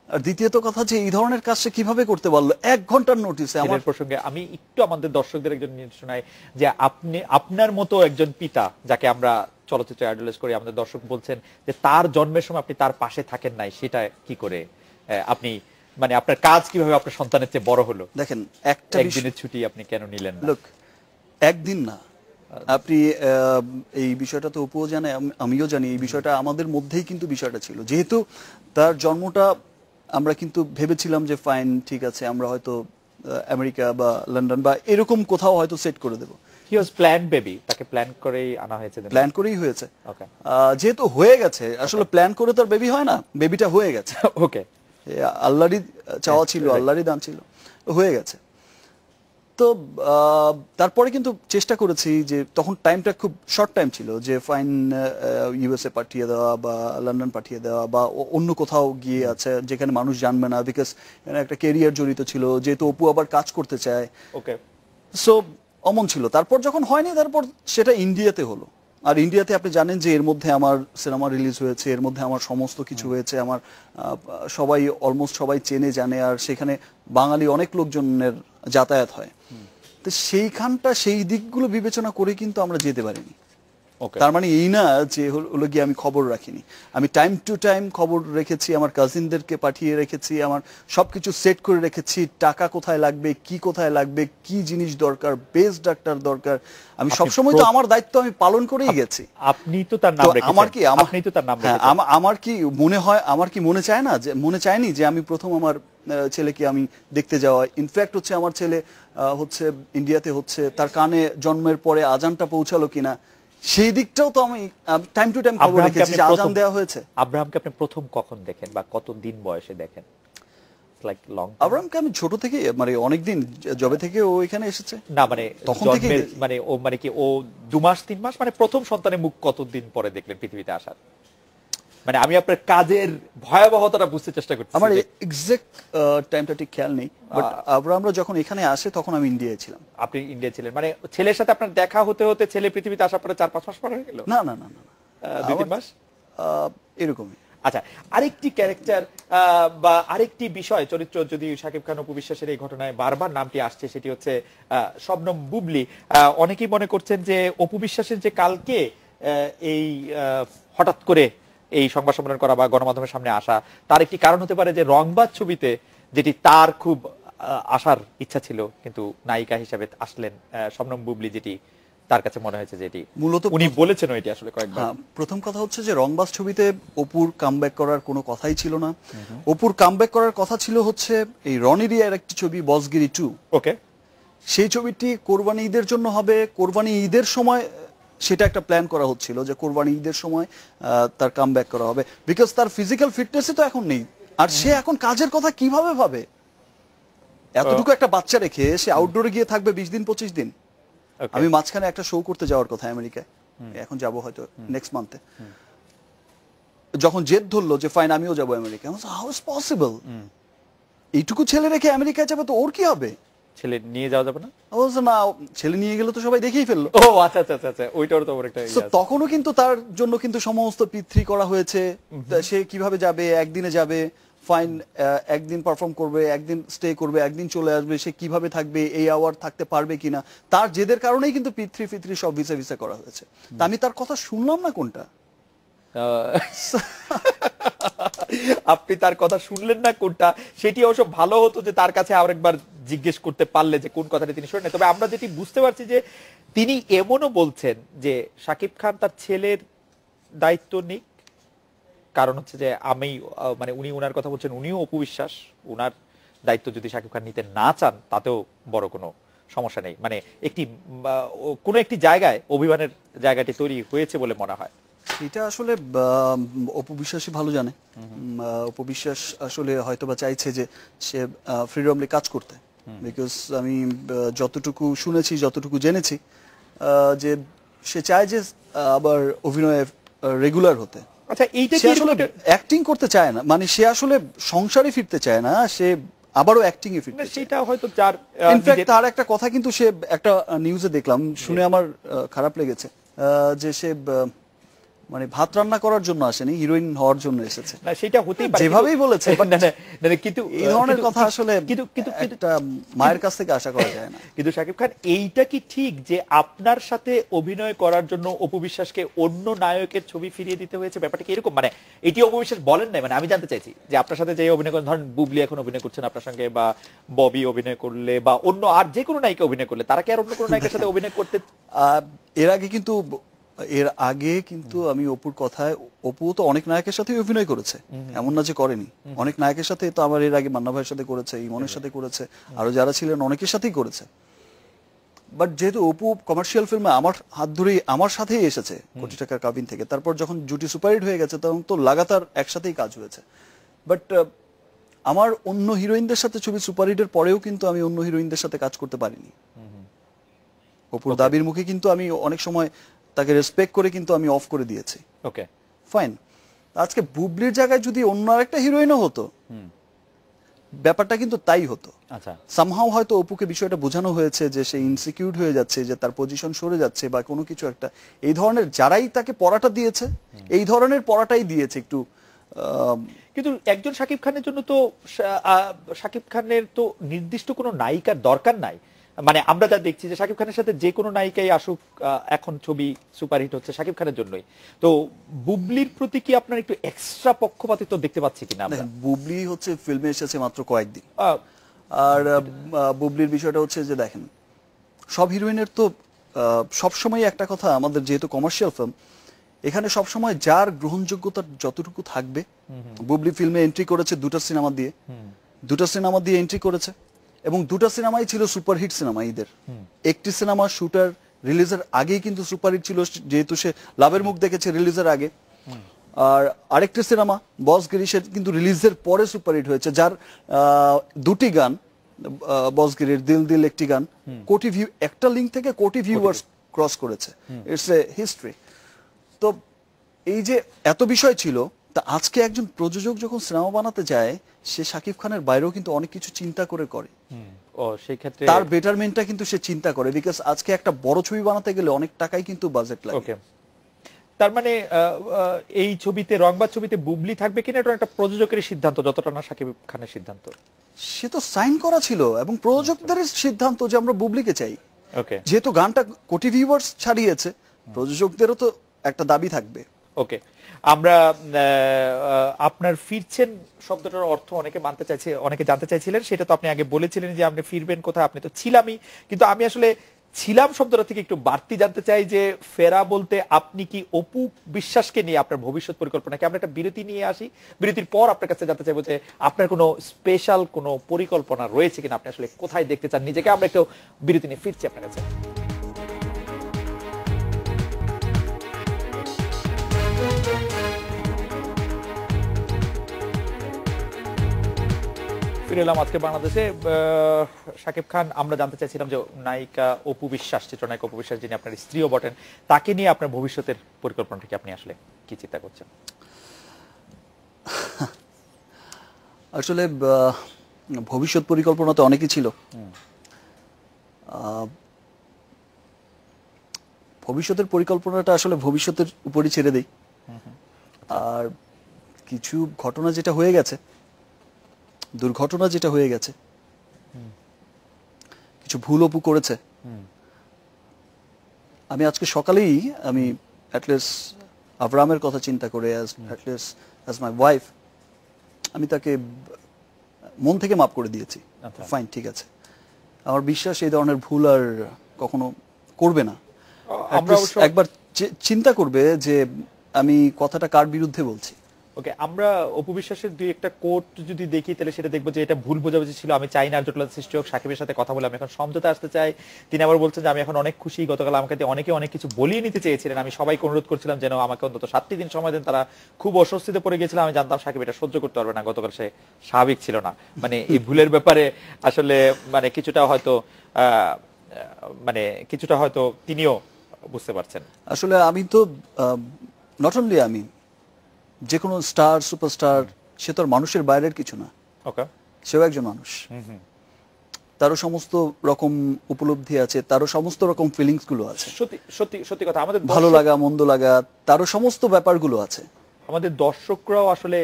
আর দ্বিতীয়ত কথা, যে এই ধরনের কাজ সে কিভাবে করতে পারলো 1 ঘন্টার নোটিসে? আমার প্রসঙ্গে আমি একটু আমাদের দর্শকদের একজন শোনাই, যে আপনি আপনার মতো একজন পিতা, যাকে আমরা চলচ্চিত্রে আইডলাইজ করি, আমাদের দর্শক বলছেন যে তার জন্মের সময় আপনি তার পাশে থাকেন নাই, সেটা কি করে আপনি, মানে আপনার কাজ কিভাবে আপনার সন্তানের চেয়ে বড় হলো? দেখেন, একটা একদিনের ছুটি আপনি কেন নিলেন না? লোক একদিন না, আপনি এই বিষয়টা তো অপুও জানে, আমিও জানি। এই বিষয়টা আমাদের মধ্যেই কিন্তু বিষয়টা ছিল, যেহেতু তার জন্মটা আমরা কিন্তু ভেবেছিলাম যে ফাইন, ঠিক আছে, আমরা হয়তো আমেরিকা বা লন্ডন বা এরকম কোথাও হয়তো সেট করে দেবো। হি ওয়াজ প্ল্যান্ড বেবি, তাকে প্ল্যান করেই আনা হয়েছে। প্ল্যান করেই হয়েছে। ওকে, যেহেতু হয়ে গেছে, আসলে প্ল্যান করে তার বেবি হয় না, বেবিটা হয়ে গেছে। ওকে, আল্লাহরই চাওয়া ছিল, আল্লাহরই দান ছিল, হয়ে গেছে। তো তারপরে কিন্তু চেষ্টা করেছি, যে তখন টাইমটা খুব শর্ট টাইম ছিল, যে ফাইন ইউএসএ পাঠিয়ে দেওয়া বা লন্ডন পাঠিয়ে দেওয়া বা অন্য কোথাও গিয়ে আছে যেখানে মানুষ জানবে না, বিকজ একটা কেরিয়ার জড়িত ছিল, যেহেতু অপু আবার কাজ করতে চায়। ওকে, সো অমন ছিল। তারপর যখন হয়নি, তারপর সেটা ইন্ডিয়াতে হলো। আর ইন্ডিয়াতে আপনি জানেন যে এর মধ্যে আমার সিনেমা রিলিজ হয়েছে, এর মধ্যে আমার সমস্ত কিছু হয়েছে, আমার সবাই অলমোস্ট সবাই চেনে জানে, আর সেখানে বাঙালি অনেক লোকজনের যাতায়াত হয়। তো সেইখানটা, সেই দিকগুলো বিবেচনা করে কিন্তু আমরা যেতে পারিনি। তার মানে এই না যে হলো গিয়ে আমি খবর রাখিনি। আমি টাইম টু টাইম খবর রেখেছি, আমার কাজিনদেরকে পাঠিয়ে রেখেছি, আমার সবকিছু সেট করে রেখেছি, টাকা কোথায় লাগবে, কি কোথায় লাগবে, কি জিনিস দরকার, বেস্ট ডাক্তার দরকার, আমি সবসময় তো আমার দায়িত্ব আমি পালন করেই গেছি। আপনি তো তার নাম রেখেছেন, আমার কি আপনি তো তার নাম রেখেছেন, আমার কি মনে হয়, আমার কি মনে চায় না, যে মনে চায়নি যে আমি প্রথম আমার ছেলেকে আমি দেখতে যাওয়া। ইনফ্যাক্ট হচ্ছে আমার ছেলে হচ্ছে ইন্ডিয়াতে, হচ্ছে তার কানে জন্মের পরে আজানটা পৌঁছালো কিনা, সেই দিকটাও তো আমি টাইম টু টাইম খবর রেখেছি, যে আজান দেওয়া হয়েছে। আব্রাহামকে আপনি প্রথম কখন দেখেন বা কত দিন বয়সে দেখেন? Like long. আব্রাহামকে আমি ছোট থেকে, মানে অনেকদিন, যবে থেকে ও এখানে এসেছে, না মানে তখন থেকে, মানে ও মানে কি ও 2 মাস 3 মাস, মানে প্রথম সন্তানের মুখ কতদিন পরে দেখলেন পৃথিবীতে আসার? মানে আমি আপনার কাজের ভয়াবহতাটা বুঝতে চেষ্টা করছি। আমার এক্সাক্ট টাইমটা ঠিক খেয়াল নেই, বাট আমরা যখন এখানে আসে তখন আমি ইন্ডিয়ায় ছিলাম। আপনি ইন্ডিয়া ছিলেন, মানে ছেলের সাথে আপনার দেখা হতে হতে ছেলে পৃথিবীতে আসার পরে 4-5 মাস পর হয়ে গেল? না না না না, 2-3 মাস এরকমই। আচ্ছা, আরেকটি ক্যারেক্টার বা আরেকটি বিষয়, চরিত্র, যদি শাকিব খান অপু বিশ্বাসের এই ঘটনায় বারবার নামটি আসছে, সেটি হচ্ছে শবনম বুবলি। অনেকেই মনে করছেন যে অপু বিশ্বাসের যে কালকে এই হঠাৎ করে এই সংবাদ সম্মেলন করা বা গণমাধ্যমের সামনে আসা, তার একটি কারণ হতে পারে যে রংবাজ ছবিতে, যেটি তার খুব আসার ইচ্ছা ছিল, কিন্তু নায়িকা হিসেবে আসলেন শবনম বুবলি, যেটি তার কাছে মনে হয়েছে যেটি মূলত উনি বলেছেন এটি আসলে কয়েকবার। প্রথম কথা হচ্ছে যে রংবাজ ছবিতে অপুর কামব্যাক করার কোনো কথাই ছিল না। অপুর কামব্যাক করার কথা ছিল হচ্ছে এই রনি রিয়ার একটি ছবি বসগিরি 2। ওকে, সেই ছবিটি কোরবানি ঈদের জন্য হবে। কোরবানি ঈদের সময় সেটা একটা প্ল্যান করা হচ্ছিল, যে কোরবানি ঈদের সময় তার কামব্যাক করা হবে, বিকজ তার ফিজিক্যাল ফিটনেসই তো এখন নেই। আর সে এখন কাজের কথা কিভাবে ভাবে? এতটুকু একটা বাচ্চা রেখে সে আউটডোরে গিয়ে থাকবে 20 দিন 25 দিন। আমি মাঝখানে একটা শো করতে যাওয়ার কথা আমেরিকায়, এখন যাব হয়তো নেক্সট মান্থে। যখন জেদ ধরলো যে ফাইন আমিও যাবো আমেরিকা, হাউ ইজ পসিবল? এইটুকু ছেলে রেখে আমেরিকায় যাবে, তো ওর কি হবে? ছেলে নিয়ে যাওয়া যাবে না? না, ছেলে নিয়ে গেলে তো সবাই দেখেই ফেললো। ও আচ্ছা আচ্ছা আচ্ছা, ওইটার তো একটা তখনও কিন্তু তার জন্য কিন্তু সমস্ত পিতৃ করা হয়েছে। সে কিভাবে যাবে? একদিনে যাবে, ফাইন, একদিন পারফর্ম করবে, একদিন স্টে করবে, একদিন চলে আসবে। সে কিভাবে থাকবে, এই আওয়ার থাকতে পারবে কিনা, তার জেদের কারণেই কিন্তু পিতৃ ফিতৃ সব ভিসা ভিসা করা হয়েছে। তা আমি তার কথা শুনলাম না কোনটা? আপনি তার কথা শুনলেন না কোনটা, সেটি অবশ্য ভালো হতো যে তার কাছে আরেকবার জিজ্ঞেস করতে পারলে যে কোন কথাটা তিনি শোনেন। তবে আমরা যেটি বুঝতে পারছি যে তিনি এমনও বলছেন যে শাকিব খান তার ছেলের দায়িত্ব নিক, কারণ হচ্ছে যে আমি মানে উনি উনার কথা বলছেন, উনিও অপু বিশ্বাস, উনার দায়িত্ব যদি শাকিব খান নিতে না চান তাতেও বড় কোনো সমস্যা নেই। মানে একটি কোনো একটি জায়গায় অভিমানের জায়গাটি তৈরি হয়েছে বলে মনে হয়। এটা আসলে অপু বিশ্বাসই ভালো জানে। অপু বিশ্বাস আসলে হয়তোবা চাইছে যে সে ফ্রিডমলি কাজ করতে, বিকজ আমি যতটুকু শুনেছি, যতটুকু জেনেছি, যে সে চায় যে আবার অভিনয়ে রেগুলার হতে। আচ্ছা, এইটা সে আসলে অ্যাক্টিং করতে চায় না, মানে সে আসলে সংসারে ফিরতে চায় না, সে আবারও অ্যাক্টিং এ ফিরতে চায়। সেটা হয়তো যার ইনফ্যাক্ট তার একটা কথা কিন্তু সে একটা নিউজে দেখলাম, শুনে আমার খারাপ লেগেছে, যে সে মানে ভাত রান্না করার জন্য আসেনি, হিরোইন হওয়ার জন্য এসেছে। না, সেটা হতেই পারে, যেভাবেই বলেছে, কিন্তু এই ধরনের কথা আসলে একটা মায়ের কাছ থেকে আশা করা যায় না। কিন্তু শাকিব খান, এইটা কি ঠিক যে আপনার সাথে অভিনয় করার জন্য অপু বিশ্বাসকে অন্য নায়কের ছবি ফিরিয়ে দিতে হয়েছে? ব্যাপারটা কি এরকম? মানে এটি অপু বিশ্বাস বলেন নাই, মানে আমি জানতে চাইছি যে আপনার সাথে যে অভিনয় করেন, ধরেন বুবলি এখন অভিনয় করছেন আপনার সঙ্গে, বা ববি অভিনয় করলে, বা অন্য আর যে কোনো নায়িকা অভিনয় করলে, তারা কি আর অন্য কোনো নায়িকার সাথে অভিনয় করতে? এর আগে কিন্তু আমি অপুর কথায়, অপু তো অনেক নায়কের সাথে অভিনয় করেছে, এমন না যে করেনি। অনেক নায়কের সাথে তো আমার এর আগে মান্না ভাইয়ের সাথে করেছে, ইমনের সাথে করেছে, আরো যারা ছিলেন অনেকের সাথেই করেছে। বাট যেহেতু অপু কমার্শিয়াল ফিল্মে আমার হাত ধরেই, আমার সাথেই এসেছে কোটি টাকার কাবিন থেকে, তারপর যখন জুটি সুপারহিট হয়ে গেছে তখন তো লাগাতার একসাথেই কাজ হয়েছে। বাট আমার অন্য হিরোইনদের সাথে ছবি সুপারহিটের পরেও কিন্তু আমি অন্য হিরোইনদের সাথে কাজ করতে পারিনি। অপুর দাবির মুখে কিন্তু আমি অনেক সময় তাকে রেসপেক্ট করে কিন্তু আমি অফ করে দিয়েছি। ওকে, ফাইন। আজকে বুবলির জায়গায় যদি অন্য আরেকটা হিরোইনও হতো, ব্যাপারটা কিন্তু তাই হতো। আচ্ছা, সামহাও হয়তো অপুকে বিষয়টা বোঝানো হয়েছে যে সে ইনসিকিউর হয়ে যাচ্ছে, যে তার পজিশন সরে যাচ্ছে বা কোনো কিছু একটা, এই ধরনের যারাই তাকে পড়াটা দিয়েছে, এই ধরনের পড়াটাই দিয়েছে একটু। কিন্তু একজন শাকিব খানের জন্য তো শাকিব খানের তো নির্দিষ্ট কোনো নায়িকার দরকার নাই। মানে আমরা যা দেখছি যে শাকিব খানের সাথে যে কোনো নায়িকাই আসুক, এখন ছবি সুপারহিট হচ্ছে শাকিব খানের জন্যই। তো বুবলির প্রতি কি আপনার একটু এক্সট্রা পক্ষপাতিত্ব দেখতে পাচ্ছি কিনা আমরা? বুবলি হচ্ছে ফিল্মে এসেছে মাত্র কয়েকদিন, আর বুবলির বিষয়টা হচ্ছে যে দেখেন, সব হিরোইনের তো সবসময় একটা কথা, আমাদের যেহেতু কমার্শিয়াল ফিল্ম, এখানে সবসময় যার গ্রহণযোগ্যতা যতটুকু থাকবে। বুবলি ফিল্মে এন্ট্রি করেছে দুটো সিনেমা দিয়ে এন্ট্রি করেছে, এবং দুটো সিনেমাই ছিল সুপারহিট সিনেমা ঈদের। একটি সিনেমা শুটার রিলিজের আগেই কিন্তু সুপারহিট ছিল, যেহেতু সে লাভের মুখ দেখেছে রিলিজের আগে। আর আরেকটি সিনেমা বসগিরি, সে কিন্তু রিলিজের পরে সুপারহিট হয়েছে, যার দুটি গান, বসগিরির দিল দিল একটি গান, কোটি ভিউ, একটা লিঙ্ক থেকে কোটি ভিউয়ার্স ক্রস করেছে। It's a history. তো এই যে এত বিষয় ছিল, তা আজকে একজন প্রযোজক যখন সিনেমা বানাতে যায়, সে শাকিব খানের বাইরেও কিন্তু অনেক কিছু চিন্তা করে। ও, সেই ক্ষেত্রে তার বেটারমেন্টটা কিন্তু সে চিন্তা করে, বিকজ আজকে একটা বড় ছবি বানাতে গেলে অনেক টাকাই কিন্তু বাজেট লাগে। ওকে, তার মানে এই ছবিতে, রংবাজ ছবিতে বুবলি থাকবে কিনা এটা একটা প্রযোজকের সিদ্ধান্ত, যতটা না শাকিব খানের সিদ্ধান্ত। সে তো সাইন করা ছিল, এবং প্রযোজকদের সিদ্ধান্ত যে আমরা বুবলিকে চাই। ওকে, যেহেতু গানটা কোটি ভিউয়ার্স ছাড়িয়েছে, প্রযোজকদেরও তো একটা দাবি থাকবে। ওকে, আমরা আপনার ফিরছেন শব্দটার অর্থ অনেকে মানতে চাইছে, অনেকে জানতে চাইছিলেন, সেটা তো আপনি আগে বলেছিলেন যে আপনি ফিরবেন কোথায়। আপনি তো ছিলামই, কিন্তু আমি আসলে ছিলাম শব্দটা থেকে একটু বাড়তি জানতে চাই যে ফেরা বলতে আপনি কি অপু বিশ্বাসকে নিয়ে আপনার ভবিষ্যৎ পরিকল্পনা কি? আমরা একটা বিরতি নিয়ে আসি, বিরতির পর আপনার কাছে জানতে চাইবো যে আপনার কোনো স্পেশাল কোনো পরিকল্পনা রয়েছে কিনা, আপনি আসলে কোথায় দেখতে চান নিজেকে। আমরা একটু বিরতি নিয়ে ফিরছি আপনার কাছে। ফিরে এলাম আজকে বাংলাদেশে। শাকিব খান, আমরা জানতে চাইছিলাম যে নায়িকা অপু বিশ্বাস, চিত্রনায়িকা অপু বিশ্বাস, যিনি আপনার স্ত্রীও বটেন, তাকে নিয়ে আপনার ভবিষ্যতের পরিকল্পনাটা কি? আপনি আসলে কি চিন্তা করছেন? আসলে ভবিষ্যৎ পরিকল্পনা তো অনেকই ছিল। ভবিষ্যতের পরিকল্পনাটা আসলে ভবিষ্যতের উপরই ছেড়ে দেই। আর কিছু ঘটনা যেটা হয়ে গেছে, দুর্ঘটনা যেটা হয়ে গেছে, কিছু ভুল অপু করেছে। আমি আজকে সকালেই আমি অ্যাটলিস্ট আব্রাহামের কথা চিন্তা করে অ্যাজ মাই ওয়াইফ, আমি তাকে মন থেকে মাফ করে দিয়েছি। আচ্ছা। ফাইন, ঠিক আছে। আমার বিশ্বাস এই ধরনের ভুল আর কখনো করবে না। আমরা At least একবার চিন্তা করবে যে আমি কথাটা কার বিরুদ্ধে বলছি। ওকে, আমরা অপু বিশ্বাসের দুই একটা কোট যদি দেখি তাহলে সেটা দেখবো যে এটা ভুল বোঝাবুঝি ছিল, আমি চাই না আর জটিলতা সৃষ্টি হোক, সাকিবের সাথে কথা বলে আমি এখন সমঝোতা আসতে চাই। তিনি আবার বলছেন যে আমি এখন অনেক খুশি, গতকাল আমাকে দিয়ে অনেকে অনেক কিছু বলিয়ে নিতে চেয়েছিলেন, আমি সবাইকে অনুরোধ করছিলাম যেন আমাকে অন্তত 7টি দিন সময় দেন, তারা খুব অস্বস্তিতে পড়ে গিয়েছিল, আমি জানতাম সাকিব এটা সহ্য করতে পারবে না, গতকাল সে স্বাভাবিক ছিল না। মানে এই ভুলের ব্যাপারে আসলে মানে কিছুটা হয়তো তিনিও বুঝতে পারছেন। আসলে আমি তো নট অনলি আমি, যে কোনো স্টার সুপারস্টার সে তো আর মানুষের বাইরের কিছু না, ওকে, সেও একজন মানুষ। তারও সমস্ত রকম উপলব্ধি আছে, তারও সমস্ত রকম ফিলিংস গুলো আছে, সত্যি সত্যি সত্যি কথা। আমাদের ভালো লাগা মন্দ লাগা, তারও সমস্ত ব্যাপারগুলো আছে। আমাদের দর্শকরাও আসলে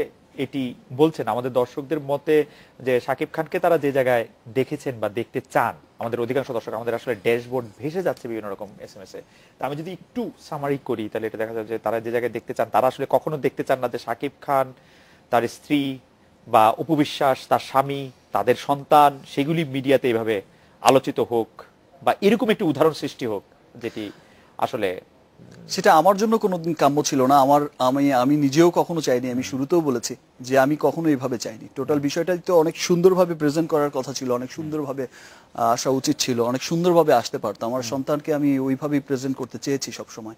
এটি বলছেন, আমাদের দর্শকদের মতে যে শাকিব খানকে তারা যে জায়গায় দেখেছেন বা দেখতে চান, আমাদের অধিকাংশ দর্শক, আমাদের আসলে ড্যাশবোর্ড ভেসে যাচ্ছে বিভিন্ন রকম SMS এ। তা আমি যদি একটু সামারি করি তাহলে এটা দেখা যায় যে তারা যে জায়গায় দেখতে চান, তারা আসলে কখনো দেখতে চান না যে শাকিব খান, তার স্ত্রী বা অপু বিশ্বাস, তার স্বামী, তাদের সন্তান, সেগুলি মিডিয়াতে এইভাবে আলোচিত হোক বা এরকম একটি উদাহরণ সৃষ্টি হোক, যেটি আসলে সেটা আমার জন্য কোনোদিন কাম্য ছিল না। আমি নিজেও কখনো চাইনি। আমি শুরুতেও বলেছি যে আমি কখনো এইভাবে চাইনি। টোটাল বিষয়টা তো অনেক সুন্দরভাবে প্রেজেন্ট করার কথা ছিল, অনেক সুন্দরভাবে আসা উচিত ছিল, অনেক সুন্দরভাবে আসতে পারতো। আমার সন্তানকে আমি ওইভাবেই প্রেজেন্ট করতে চেয়েছি সবসময়।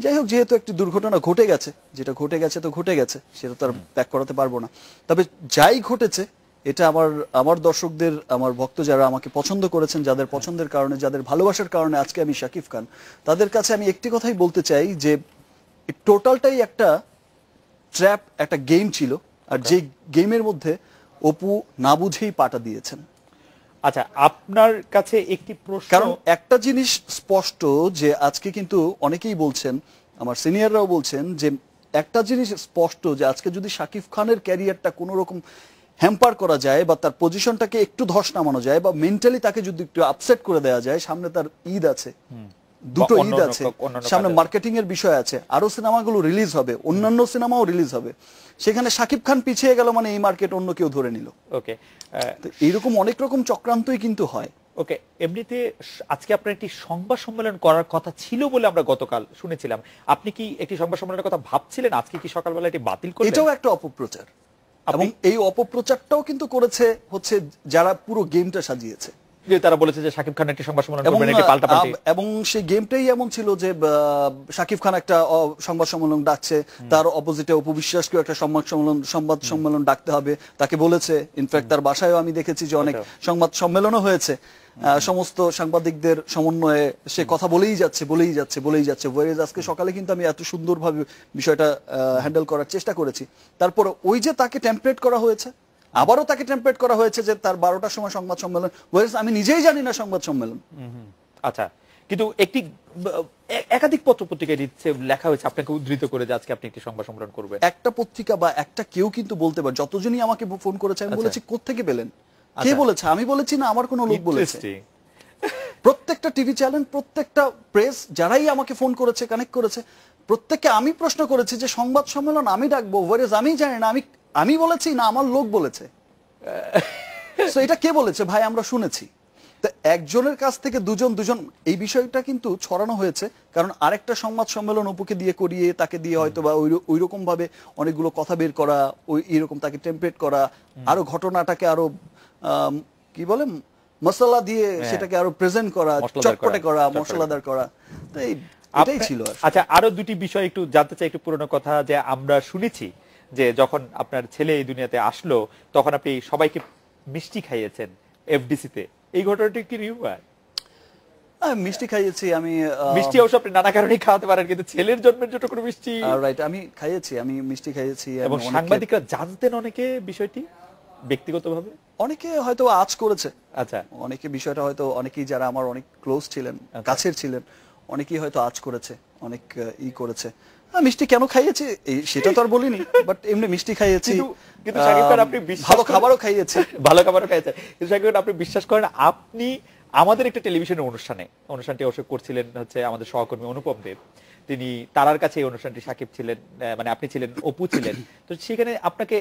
যাই হোক, যেহেতু একটি দুর্ঘটনা ঘটে গেছে, যেটা ঘটে গেছে তো ঘটে গেছে, সেটা তো আর ব্যাক করাতে পারবো না। তবে যাই ঘটেছে, এটা আমার দর্শকদের, আমার ভক্ত যারা আমাকে পছন্দ করেছেন, যাদের পছন্দের কারণে, যাদের ভালোবাসার কারণে আজকে আমি শাকিব খান, তাদের কাছে আমি একটি কথাই বলতে চাই যে টোটালটাই একটা ট্র্যাপ, একটা গেম ছিল। আর যে গেমের মধ্যে অপু না বুঝেই পাটা দিয়েছেন। আচ্ছা, আপনার কাছে একটি প্রশ্ন, কারণ একটা জিনিস স্পষ্ট যে আজকে কিন্তু অনেকেই বলছেন, আমার সিনিয়ররাও বলছেন যে একটা জিনিস স্পষ্ট যে আজকে যদি শাকিব খানের ক্যারিয়ারটা কোনো রকম হ্যাম্পার করা যায় বা তার পজিশনটাকে একটু ধস নামানো যায় বা মেন্টালি তাকে যদি একটু আপসেট করে দেওয়া যায়, সামনে তার ঈদ আছে, দুটো ঈদ আছে, সামনে মার্কেটিং এর বিষয় আছে, আরো সিনেমাগুলো রিলিজ হবে, অন্যান্য সিনেমাও রিলিজ হবে, সেখানে শাকিব খান পিছিয়ে গেল মানে এই মার্কেট অন্য কেউ ধরে নিল। ওকে, এইরকম অনেক রকম চক্রান্তই কিন্তু হয়। ওকে, এমনিতে আজকে আপনার একটি সংবাদ সম্মেলন করার কথা ছিল বলে আমরা গতকাল শুনেছিলাম, আপনি কি একটি সংবাদ সম্মেলনের কথা ভাবছিলেন? আজকে কি সকালবেলা এটি বাতিল করলেন? এটাও একটা অপপ্রচার, এবং এই অপপ্রচারটাও কিন্তু করেছে হচ্ছে যারা পুরো গেমটা সাজিয়েছে। যে তারা বলেছে যে শাকিব খান একটি সংবাদ সম্মেলন করবেন, একটি পাল্টাপাল্টি, এবং সেই গেমটাই এমন ছিল যে শাকিব খান একটা সংবাদ সম্মেলন ডাকছে, তার অপোজিটে অপু বিশ্বাসকেও একটা সংবাদ সম্মেলন ডাকতে হবে, তাকে বলেছে। ইনফ্যাক্ট তার বাসায়ও আমি দেখেছি যে অনেক সংবাদ সম্মেলনও হয়েছে, সমস্ত সাংবাদিকদের সমন্বয়ে সে কথা বলেই যাচ্ছে। আজকে সকালে কিন্তু আমি এত সুন্দরভাবে বিষয়টা হ্যান্ডেল করার চেষ্টা করেছি। তারপর ওই যে তাকে টেম্পলেট করা হয়েছে, আবারও তাকে টেম্পলেট করা হয়েছে যে তার 12টার সময় সংবাদ সম্মেলন, আমি নিজেই জানি না সংবাদ সম্মেলন। আচ্ছা, কিন্তু একটি একাধিক পত্র পত্রিকায় লেখা হয়েছে আপনাকে উদ্ধৃত করে যে আজকে আপনি একটি সংবাদ সম্মেলন করবেন। একটা পত্রিকা বা একটা কেউ কিন্তু বলতে পারে, যতজনই আমাকে ফোন করেছে আমি বলেছি কোত্থেকে পেলেন, কে বলেছে? আমি বলেছি না, আমার কোনো লোক বলেছে। প্রত্যেকটা টিভি চ্যানেল, প্রত্যেকটা প্রেস, যারাই আমাকে ফোন করেছে, কানেক্ট করেছে, প্রত্যেককে আমি প্রশ্ন করেছি যে সংবাদ সম্মেলন আমি ডাকবো, আমি জানি না আমি বলেছি না আমার লোক বলেছে। এটা কে বলেছে ভাই? আমরা শুনেছি। তো একজনের কাছ থেকে দুজন, এই বিষয়টা কিন্তু ছড়ানো হয়েছে, কারণ আরেকটা সংবাদ সম্মেলন অপুকে দিয়ে করিয়ে তাকে দিয়ে হয়তো বা ওই রকম ভাবে অনেকগুলো কথা বের করা, এইরকম তাকে টেমপ্লেট করা, আরো ঘটনাটাকে আরো কি বলে মশলা দিয়ে সেটাকে আরো প্রেজেন্ট করা, চটপটে করা, মশলাদার করা। এটাই ছিল। আচ্ছা, আরো দুটি বিষয় একটু জানতে চাই, একটু পুরনো কথা, যে আমরা শুনেছি যে যখন আপনার ছেলে এই দুনিয়াতে আসলো তখন আপনি সবাইকে মিষ্টি খাইয়েছেন এফডিসি-তে, এই ঘটনাটি কি রিউমার? মিষ্টি খাইয়েছি আমি। মিষ্টি অবশ্য আপনি নানা কারণেই খাওয়াতে পারেন, কিন্তু ছেলের জন্মের জন্য কোনো মিষ্টি? রাইট, আমি খাইয়েছি, আমি মিষ্টি খাইয়েছি। এবং সাংবাদিকরা জানতেন অনেকে বিষয়টি ব্যক্তিগতভাবে? অনেকে হয়তো আজ করেছে। আচ্ছা, অনেকে বিষয়টা হয়তো, অনেকেই যারা আমার অনেক ক্লোজ ছিলেন, কাছের ছিলেন, অনেকেই হয়তো আজ করেছে, অনেক করেছে। মিষ্টি কেন খাইয়েছি সেটা তো আর বলিনি, বাট এমনি মিষ্টি খাইয়েছি, কিন্তু শাকিব খান আপনি ভালো খাবারও খাইয়েছি। ভালো খাবারও খাইয়েছেন, কিন্তু শাকিব খান আপনি বিশ্বাস করেন, আপনি আমাদের একটা টেলিভিশনের অনুষ্ঠানটি অবশ্য করছিলেন হচ্ছে আমাদের সহকর্মী অনুপম দেব, তিনি তারার কাছে এই অনুষ্ঠানটি সাকিব ছিলেন, মানে আপনি ছিলেন, অপু ছিলেন। তো সেখানে আপনাকে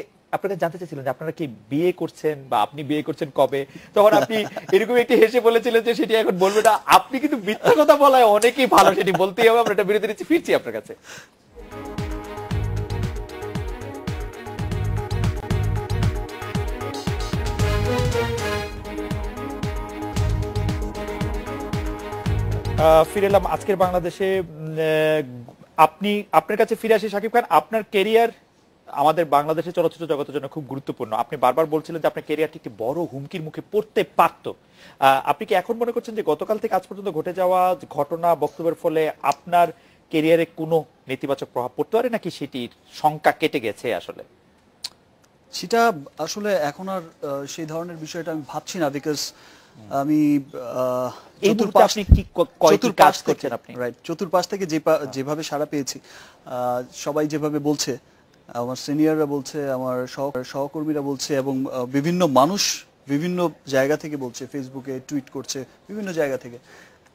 জানতে চাইছিলেন যে আপনারা কি বিয়ে করছেন বা আপনি বিয়ে করছেন কবে, তখন আপনি এরকম একটি হেসে বলেছিলেন যে সেটি এখন বলবে না। আপনি কিন্তু মিথ্যা কথা বলায় অনেকেই ভালো, সেটি বলতেই হবে। আমরা একটা বিরতি নিচ্ছি, ফিরছি আপনার কাছে। ফিরে এলাম আজকের বাংলাদেশে। আপনি আপনার কাছে ফিরে আসি শাকিব খান। আপনার ক্যারিয়ার আমাদের বাংলাদেশের চলচ্চিত্র জগতের জন্য খুব গুরুত্বপূর্ণ। আপনি বারবার বলছিলেন যে আপনার ক্যারিয়ারটি একটি বড় হুমকির মুখে পড়তে পারত। আপনি কি এখন মনে করছেন যে গতকাল থেকে আজ পর্যন্ত ঘটে যাওয়া ঘটনা, বক্তব্যের ফলে আপনার ক্যারিয়ারে কোনো নেতিবাচক প্রভাব পড়তে পারে, নাকি সেটির শঙ্কা কেটে গেছে? আসলে সেটা আসলে এখন আর সেই ধরনের বিষয়টা আমি ভাবছি না, বিকজ আমি এই মুহূর্তে আপনি কি কয়টি কাজ করছেন আপনি? রাইট, চতুর্পাশ থেকে যেভাবে সাড়া পেয়েছি, সবাই যেভাবে বলছে, আমার সিনিয়ররা বলছে, আমার সহকর্মীরা বলছে, এবং বিভিন্ন মানুষ বিভিন্ন জায়গা থেকে বলছে, ফেসবুকে টুইট করছে বিভিন্ন জায়গা থেকে,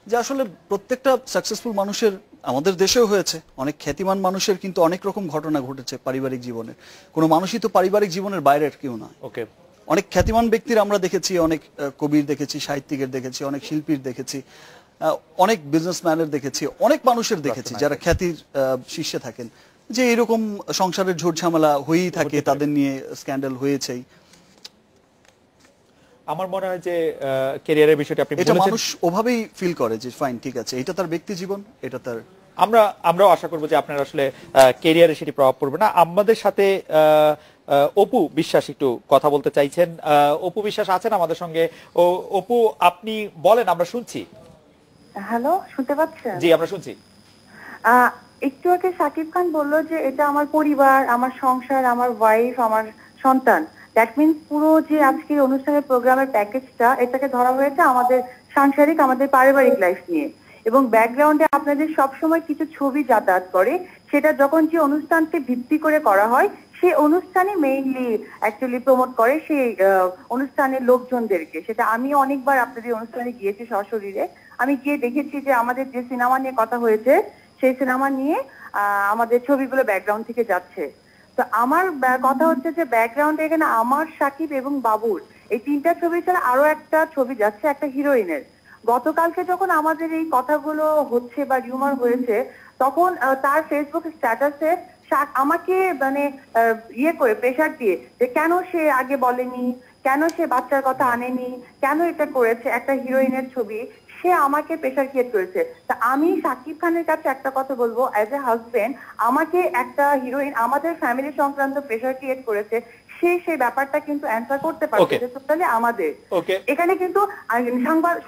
যে আসলে প্রত্যেকটা সাকসেসফুল মানুষের, আমাদের দেশেও হয়েছে, অনেক খ্যাতিমান মানুষের কিন্তু অনেক রকম ঘটনা ঘটেছে পারিবারিক জীবনে। কোনো মানুষই তো পারিবারিক জীবনের বাইরের কেউ না। ওকে, অনেক খ্যাতিমান ব্যক্তির আমরা দেখেছি, অনেক কবির দেখেছি, সাহিত্যিকের দেখেছি, অনেক শিল্পীর দেখেছি, অনেক বিজনেসম্যানের দেখেছি, অনেক মানুষের দেখেছি যারা খ্যাতির শীর্ষে থাকেন, যে এরকম সংসারের ঝোট ঝামেলা হয়েই থাকে, তাদের নিয়ে স্ক্যান্ডাল হয়েছেই। আমার মনে হয় যে ক্যারিয়ারের বিষয়টি আপনি এটা বলেছেন, মানুষ ওভাবেই ফিল করে যে ফাইন, ঠিক আছে, এটা তার ব্যক্তি জীবন, এটা তার। আমরাও আশা করবো যে আপনার আসলে ক্যারিয়ারে সেটি প্রভাব পড়বে না। আমাদের সাথে অপু বিশ্বাস একটু কথা বলতে চাইছেন। অপু বিশ্বাস আছেন আমাদের সঙ্গে? অপু, আপনি বলেন, আমরা শুনছি। হ্যালো, শুনতে পাচ্ছেন? জি, আমরা শুনছি। একটু আগে সাকিব খান বললো যে এটা আমার পরিবার, আমার সংসার, আমার ওয়াইফ, আমার সন্তান। দ্যাট মিনস পুরো যে আজকের অনুষ্ঠানের প্রোগ্রামের প্যাকেজটা, এটাকে ধরা হয়েছে আমাদের সাংসারিক, আমাদের পারিবারিক লাইফ নিয়ে। এবং ব্যাকগ্রাউন্ডে আপনাদের সবসময় কিছু ছবি যাতায়াত করে, সেটা যখন যে অনুষ্ঠানকে ভিত্তি করে করা হয়, সেই অনুষ্ঠানে মেইনলি অ্যাকচুয়ালি প্রমোট করে সেই অনুষ্ঠানের লোকজনদেরকে। সেটা আমি অনেকবার আপনাদের অনুষ্ঠানে গিয়েছি সশরীরে। আমি গিয়ে দেখেছি যে আমাদের যে সিনেমা নিয়ে কথা হয়েছে, সেই সিনেমা নিয়ে আমাদের ছবিগুলো ব্যাকগ্রাউন্ড থেকে যাচ্ছে। তো আমার কথা হচ্ছে যে ব্যাকগ্রাউন্ডে এখানে আমার, সাকিব এবং বাবুর এই তিনটা ছবি ছাড়া আরো একটা ছবি যাচ্ছে একটা হিরোইনের। গতকালকে যখন আমাদের এই কথাগুলো হচ্ছে বা রিউমার হয়েছে, তখন তার ফেসবুক স্ট্যাটাসে আমাকে মানে ইয়ে করে প্রেশার দিয়ে যে কেন সে আগে বলেনি, কেন সে বাচ্চার কথা আনেনি, কেন এটা করেছে, একটা হিরোইনের ছবি, সে আমাকে প্রেশার ক্রিয়েট করেছে। তা আমি সাকিব খানের কাছে একটা কথা বলবো, অ্যাজ এ হাজবেন্ড, আমাকে একটা হিরোইন আমাদের ফ্যামিলি সংক্রান্ত প্রেশার ক্রিয়েট করেছে, সেই ব্যাপারটা কিন্তু অ্যান্সার করতে পারছে যে টোটালি আমাদের। এখানে কিন্তু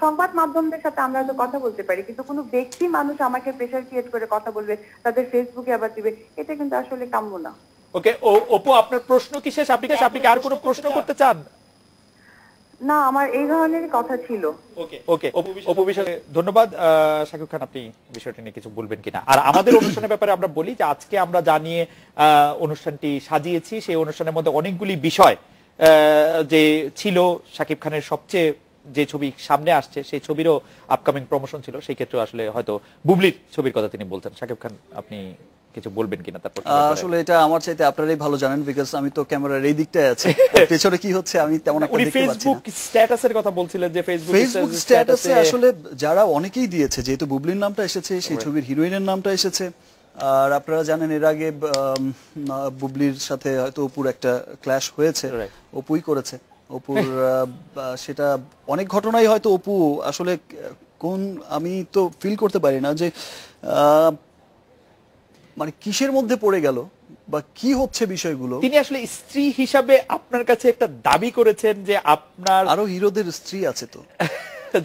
সংবাদ মাধ্যমদের সাথে আমরা তো কথা বলতে পারি, কিন্তু কোনো ব্যক্তি মানুষ আমাকে প্রেশার ক্রিয়েট করে কথা বলবে, তাদের ফেসবুকে আবার দিবে, এটা কিন্তু আসলে কাম্য না। ওকে, অপু, আপনার প্রশ্ন কি শেষ? আপনি কি আর কোনো প্রশ্ন করতে চান? না, আমার এই ধরনের কথা ছিল। ওকে, অপু বিশ্বাস, ধন্যবাদ। শাকিব খান, আপনি বিষয়টা নিয়ে কিছু বলবেন কিনা? আর আমাদের অনুষ্ঠানের ব্যাপারে আমরা বলি যে আজকে আমরা জানিয়ে অনুষ্ঠানটি সাজিয়েছি, সেই অনুষ্ঠানের মধ্যে অনেকগুলি বিষয় যে ছিল, শাকিব খানের সবচেয়ে যে ছবি সামনে আসছে সেই ছবিরও আপকামিং প্রমোশন ছিল। সেই ক্ষেত্রে আসলে হয়তো বুবলির ছবির কথা তিনি বলতেন। শাকিব খান, আপনি কিছু বলবেন কিনা? তারপর আসলে এটা আমার চাইতে আপনারাই ভালো জানেন, বিকজ আমি তো ক্যামেরার এই দিকটায় আছি, পেছনে কি হচ্ছে আমি তেমন একটা দেখতে পাচ্ছি না। ফেসবুক স্ট্যাটাসের কথা বলছিলেন যে ফেসবুক স্ট্যাটাসে আসলে যারা অনেকেই দিয়েছে, যেহেতু বুবলির নামটা এসেছে, সেই ছবির হিরোইনের নামটা এসেছে। আর আপনারা জানেন এর আগে বুবলির সাথে হয়তো অপুর একটা ক্ল্যাশ হয়েছে, অপুই করেছে। অপুর সেটা অনেক ঘটনাই হয়তো অপু আসলে কোন, আমি তো ফিল করতে পারি না যে মানে কিসের মধ্যে পড়ে গেল বা কি হচ্ছে বিষয়গুলো। তিনি আসলে স্ত্রী হিসাবে আপনার কাছে একটা দাবি করেছেন যে আপনার আরো হিরোদের স্ত্রী আছে, তো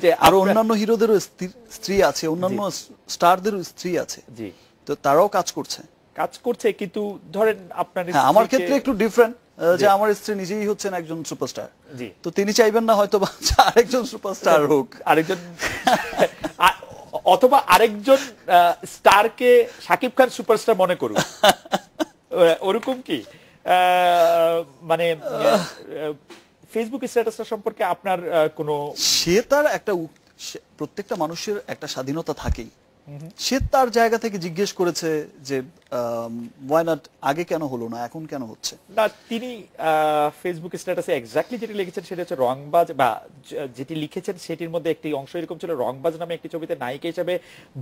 যে আরো অন্যান্য হিরোদেরও স্ত্রী আছে, অন্যান্য স্টারদেরও স্ত্রী আছে, জি, তো তারাও কাজ করছে, কিন্তু ধরেন আপনার, আমার ক্ষেত্রে একটু ডিফারেন্ট, যে আমার স্ত্রী নিজেই হচ্ছেন একজন সুপারস্টার, জি, তো তিনি চাইবেন না হয়তো আরেকজন সুপারস্টার হোক, আরেকজন অথবা আরেকজন স্টারকে শাকিব খান সুপারস্টার মনে করুন, ওরকম কি? মানে ফেসবুক স্ট্যাটাসটা সম্পর্কে আপনার কোনো, সে তার একটা, প্রত্যেকটা মানুষের একটা স্বাধীনতা থাকেই, সে তার জায়গা থেকে জিজ্ঞেস করেছে যে ওয়াই নট, আগে কেন হলো না, এখন কেন হচ্ছে। না, তিনি ফেসবুক স্ট্যাটাসে এক্স্যাক্টলি যেটি লিখেছেন সেটা হচ্ছে রংবাজ, বা যেটি লিখেছেন সেটির মধ্যে একটি অংশ এরকম ছিল, রংবাজ নামে একটি ছবিতে নায়িকা হিসেবে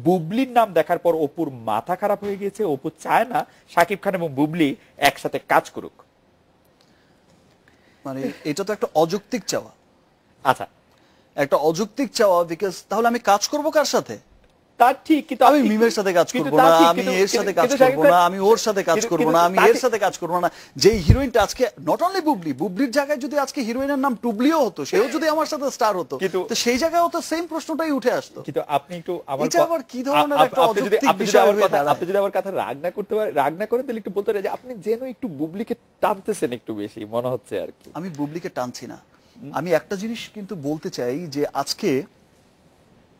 বুবলির নাম দেখার পর অপুর মাথা খারাপ হয়ে গিয়েছে, অপু চায় না শাকিব খান এবং বুবলি একসাথে কাজ করুক। মানে এটা তো একটা অযৌক্তিক চাওয়া, আচ্ছা একটা অযৌক্তিক চাওয়া, বিকজ তাহলে আমি কাজ করব কার সাথে? তা ঠিক, কিন্তু আমি মিমের সাথে কাজ করব না, আমি এর সাথে কাজ করব না, আমি ওর সাথে কাজ করব না, আমি এর সাথে কাজ করব না। যেই হিরোইনটা আজকে নট অনলি বুবলি, বুবলির জায়গায় যদি আজকে হিরোইনের নাম টুবলিও হতো, সেও যদি আমার সাথে স্টার হতো, তো সেই জায়গায় তো সেম প্রশ্নটাই উঠে আসতো। কিন্তু আপনি একটু আমার এটা আবার কি ধরনের একটা অযৌক্তিক বিষয় হয়ে দাঁড়ায়? আপনি যদি আমার কথা রাগ না করতে পারেন, রাগ না করেন, তাহলে একটু বলতে পারেন যে আপনি যেন একটু বুবলিকে টানতেছেন একটু বেশি মনে হচ্ছে আর কি। আমি বুবলিকে টানছি না, আমি একটা জিনিস কিন্তু বলতে চাই যে আজকে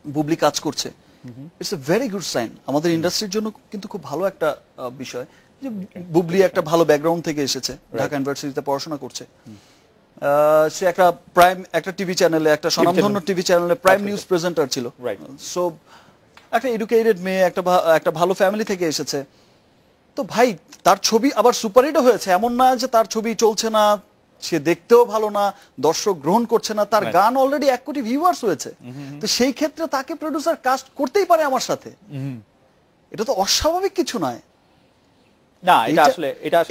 বুবলি কাজ করছে, it's a very good sign, আমাদের ইন্ডাস্ট্রির জন্য কিন্তু খুব ভালো একটা বিষয় যে বুবলি একটা ভালো ব্যাকগ্রাউন্ড থেকে এসেছে, ঢাকা ইউনিভার্সিটিতে পড়াশোনা করছে, সে একটা প্রাইম একটা টিভি চ্যানেলে, একটা স্বনামধন্য টিভি চ্যানেলে প্রাইম নিউজ প্রেজেন্টার ছিল। সো একটা এডুকেটেড মেয়ে, একটা ভালো ফ্যামিলি থেকে এসেছে। তো ভাই তার ছবি আবার সুপারহিটও হয়েছে, এমন না যে তার ছবি চলছে না, সে দেখতেও ভালো না, দর্শক গ্রহণ করছে না, তার গান অলরেডি 1 কোটি ভিউয়ার্স হয়েছে। তো সেই ক্ষেত্রে তাকে প্রোডিউসার কাস্ট করতেই পারে আমার সাথে, এটা তো অস্বাভাবিক কিছু নয়। না,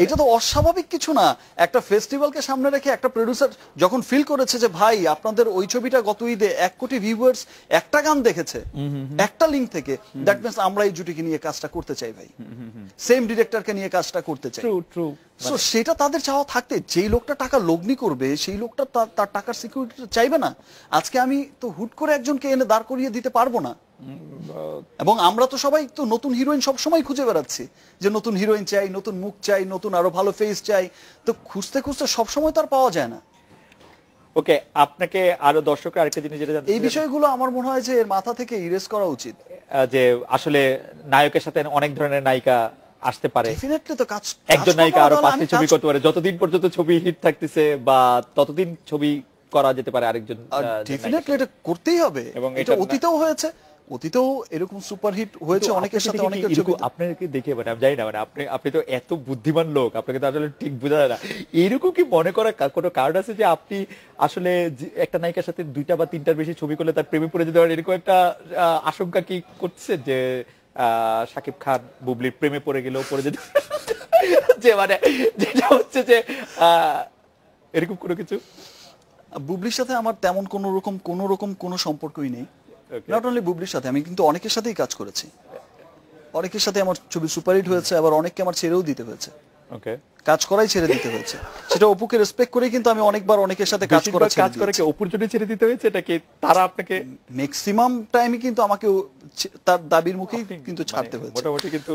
এটা তো অস্বাভাবিক কিছু না। একটা ফেস্টিভ্যালকে সামনে রেখে একটা প্রোডিউসার যখন ফিল করেছে যে ভাই আপনাদের ওই ছবিটা গত ঈদে 1 কোটি ভিউয়ার্স একটা গান দেখেছে একটা লিঙ্ক থেকে, দ্যাট মিন্স আমরা এই জুটিকে নিয়ে কাজটা করতে চাই ভাই, সেম ডিরেক্টরকে নিয়ে কাজটা করতে চাই। সো সেটা তাদের চাওয়া থাকতে, যেই লোকটা টাকা লগ্নি করবে সেই লোকটা তার টাকার সিকিউরিটি চাইবে না। আজকে আমি তো হুট করে একজনকে এনে দাঁড় করিয়ে দিতে পারবো না। এবং আমরা তো সবাই তো নতুন হিরোইন সব সময় খুঁজে বেড়াচ্ছি, যে নতুন হিরোইন চাই, নতুন মুখ চাই, নতুন আরো ভালো ফেস চাই, তো খুঁজতে খুঁজতে সব সময় তো আর পাওয়া যায় না। ওকে, আপনাকে আরো দর্শকরা আরেকটা জিনিস যেটা এই বিষয়গুলো আমার মনে হয় যে এর মাথা থেকে ইরেজ করা উচিত, যে আসলে নায়কের সাথে অনেক ধরনের নায়িকা আসতে পারে, ডেফিনেটলি তো কাজ, একজন নায়িকা আরো 5টি ছবি করতে পারে, যতদিন পর্যন্ত ছবি হিট থাকতেছে বা ততদিন ছবি করা যেতে পারে আরেকজন। ডেফিনেটলি এটা করতেই হবে, এবং এটা অতীতেও হয়েছে, অতীতেও এরকম সুপারহিট হয়েছে অনেকের সাথে, অনেকের ছবি। আপনাকে দেখে মানে আমি জানি না, মানে আপনি তো এত বুদ্ধিমান লোক, আপনাকে তো আসলে ঠিক বোঝা যায় না, এরকম কি মনে করা কোনো কারণ আছে যে আপনি আসলে একটা নায়িকার সাথে 2টা বা 3টার বেশি ছবি করলে তার প্রেমে পড়ে যেতে পারেন, এরকম একটা আশঙ্কা কি করছে যে শাকিব খান বুবলির প্রেমে পড়ে গেলেও পড়ে যেতে, যে মানে যেটা হচ্ছে যে এরকম কোনো কিছু? বুবলির সাথে আমার তেমন কোনো রকম কোনো সম্পর্কই নেই। নট অনলি বুবলির সাথে, আমি কিন্তু অনেকের সাথেই কাজ করেছি, অনেকের সাথে আমার ছবি সুপারহিট হয়েছে, আবার অনেককে আমার ছেড়েও দিতে হয়েছে, কাজ করাই ছেড়ে দিতে হয়েছে। সেটা অপুকে রেসপেক্ট করে কিন্তু আমি অনেকবার অনেকের সাথে কাজ করে অপুর জন্য ছেড়ে দিতে হয়েছে, এটাকে তারা আপনাকে ম্যাক্সিমাম টাইমে কিন্তু আমাকে তার দাবির মুখেই কিন্তু ছাড়তে হয়েছে মোটামুটি। কিন্তু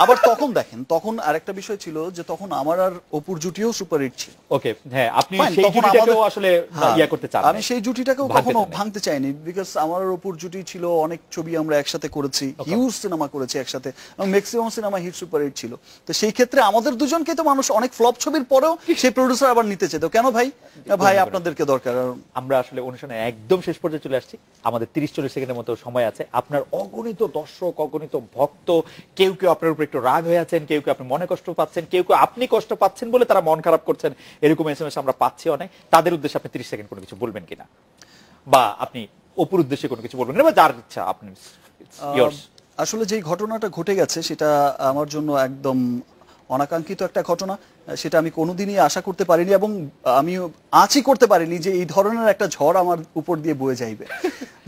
আবার তখন দেখেন, তখন আরেকটা বিষয় ছিল যে তখন আমার আর অপুর জুটিও সুপারহিট ছিল। ওকে, হ্যাঁ, আপনি সেই জুটিটাকেও আসলে ইয়া করতে চান? আমি সেই জুটিটাকেও কখনো ভাঙতে চাইনি, বিকজ আমার আর অপুর জুটি ছিল, অনেক ছবি আমরা একসাথে করেছি, হিউজ সিনেমা করেছি একসাথে, এবং ম্যাক্সিমাম সিনেমা হিট সুপারহিট ছিল। তো সেই ক্ষেত্রে আমাদের দুজনকে তো মানুষ অনেক ফ্লপ ছবির পরেও সেই প্রোডিউসার আবার নিতে চাইতো, কেন ভাই? ভাই আপনাদেরকে দরকার। আমরা আসলে অনুষ্ঠানে একদম শেষ পর্যায়ে চলে আসছি, আমাদের 30-40 সেকেন্ডের মতো সময় আছে। আপনার অগণিত দর্শক, অগণিত ভক্ত, কেউ কেউ আপনার উপর একটু রাগ হয়ে আছেন, কেউ কেউ আপনি মনে কষ্ট পাচ্ছেন, কেউ কেউ আপনি কষ্ট পাচ্ছেন বলে তারা মন খারাপ করছেন, এরকম এসএমএস আমরা পাচ্ছি অনেক। তাদের উদ্দেশ্যে আপনি 30 সেকেন্ড কোনো কিছু বলবেন কিনা, বা আপনি অপুর উদ্দেশ্যে কোনো কিছু বলবেন কিনা, বা যার ইচ্ছা আপনি। আসলে যেই ঘটনাটা ঘটে গেছে সেটা আমার জন্য একদম অনাকাঙ্ক্ষিত একটা ঘটনা, সেটা আমি কোনোদিনই আশা করতে পারিনি, এবং আমি আঁচই করতে পারিনি যে এই ধরনের একটা ঝড় আমার উপর দিয়ে বয়ে যাইবে।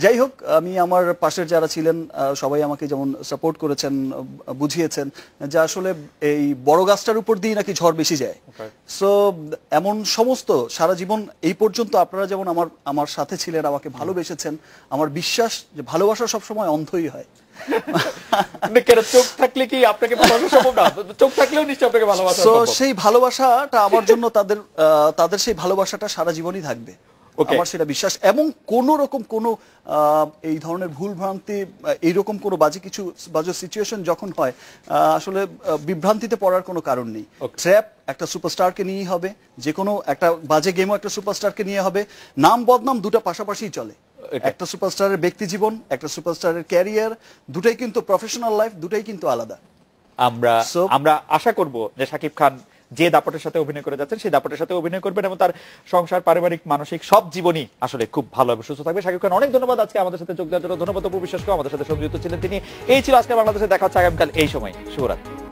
যাই হোক, আমি আমার পাশের যারা ছিলেন সবাই আমাকে যেমন সাপোর্ট করেছেন, বুঝিয়েছেন যে আসলে এই বড় গাছটার উপর দিয়ে নাকি ঝড় বেশি যায়। সো এমন সমস্ত সারা জীবন এই পর্যন্ত আপনারা যেমন আমার সাথে ছিলেন, আমাকে ভালোবেসেছেন, আমার বিশ্বাস যে ভালোবাসা সবসময় অন্ধই হয়। চোখ থাকলে কি আপনাকে ভালোবাসা সম্ভব না? চোখ থাকলেও নিশ্চয়ই আপনাকে ভালোবাসা সম্ভব। সেই ভালোবাসাটা আমার জন্য তাদের সেই ভালোবাসাটা সারা জীবনই থাকবে, আমার সেটা বিশ্বাস। এবং কোন রকম কোনো এই ধরনের ভুল ভ্রান্তি, এইরকম কোনো বাজে সিচুয়েশন যখন হয়, আসলে বিভ্রান্তিতে পড়ার কোনো কারণ নেই। ট্র্যাপ একটা সুপারস্টারকে নিয়েই হবে, যে কোনো একটা বাজে গেমও একটা সুপারস্টারকে নিয়ে হবে, নাম বদনাম দুটো পাশাপাশি চলে। এটা- একটা সুপারস্টারের ব্যক্তি জীবন, একটা সুপারস্টারের ক্যারিয়ার, দুটাই কিন্তু প্রফেশনাল লাইফ, দুটাই কিন্তু আলাদা। আমরা So- আমরা আশা করব যে শাকিব খান যে দাপটের সাথে অভিনয় করে যাচ্ছেন সেই দাপটের সাথে অভিনয় করবেন এবং তার সংসার, পারিবারিক, মানসিক সব জীবনই আসলে খুব ভালো এবং সুস্থ থাকবে। শাকিব খান অনেক ধন্যবাদ আজকে আমাদের সাথে যোগ দেওয়ার জন্য। ধন্যবাদ অপু বিশ্বাসকেও, আমাদের সাথে সংযুক্ত ছিলেন তিনি। এই ছিল আজকে বাংলাদেশে, দেখা হচ্ছে আগামীকাল এই সময়। শুভরাত্রি।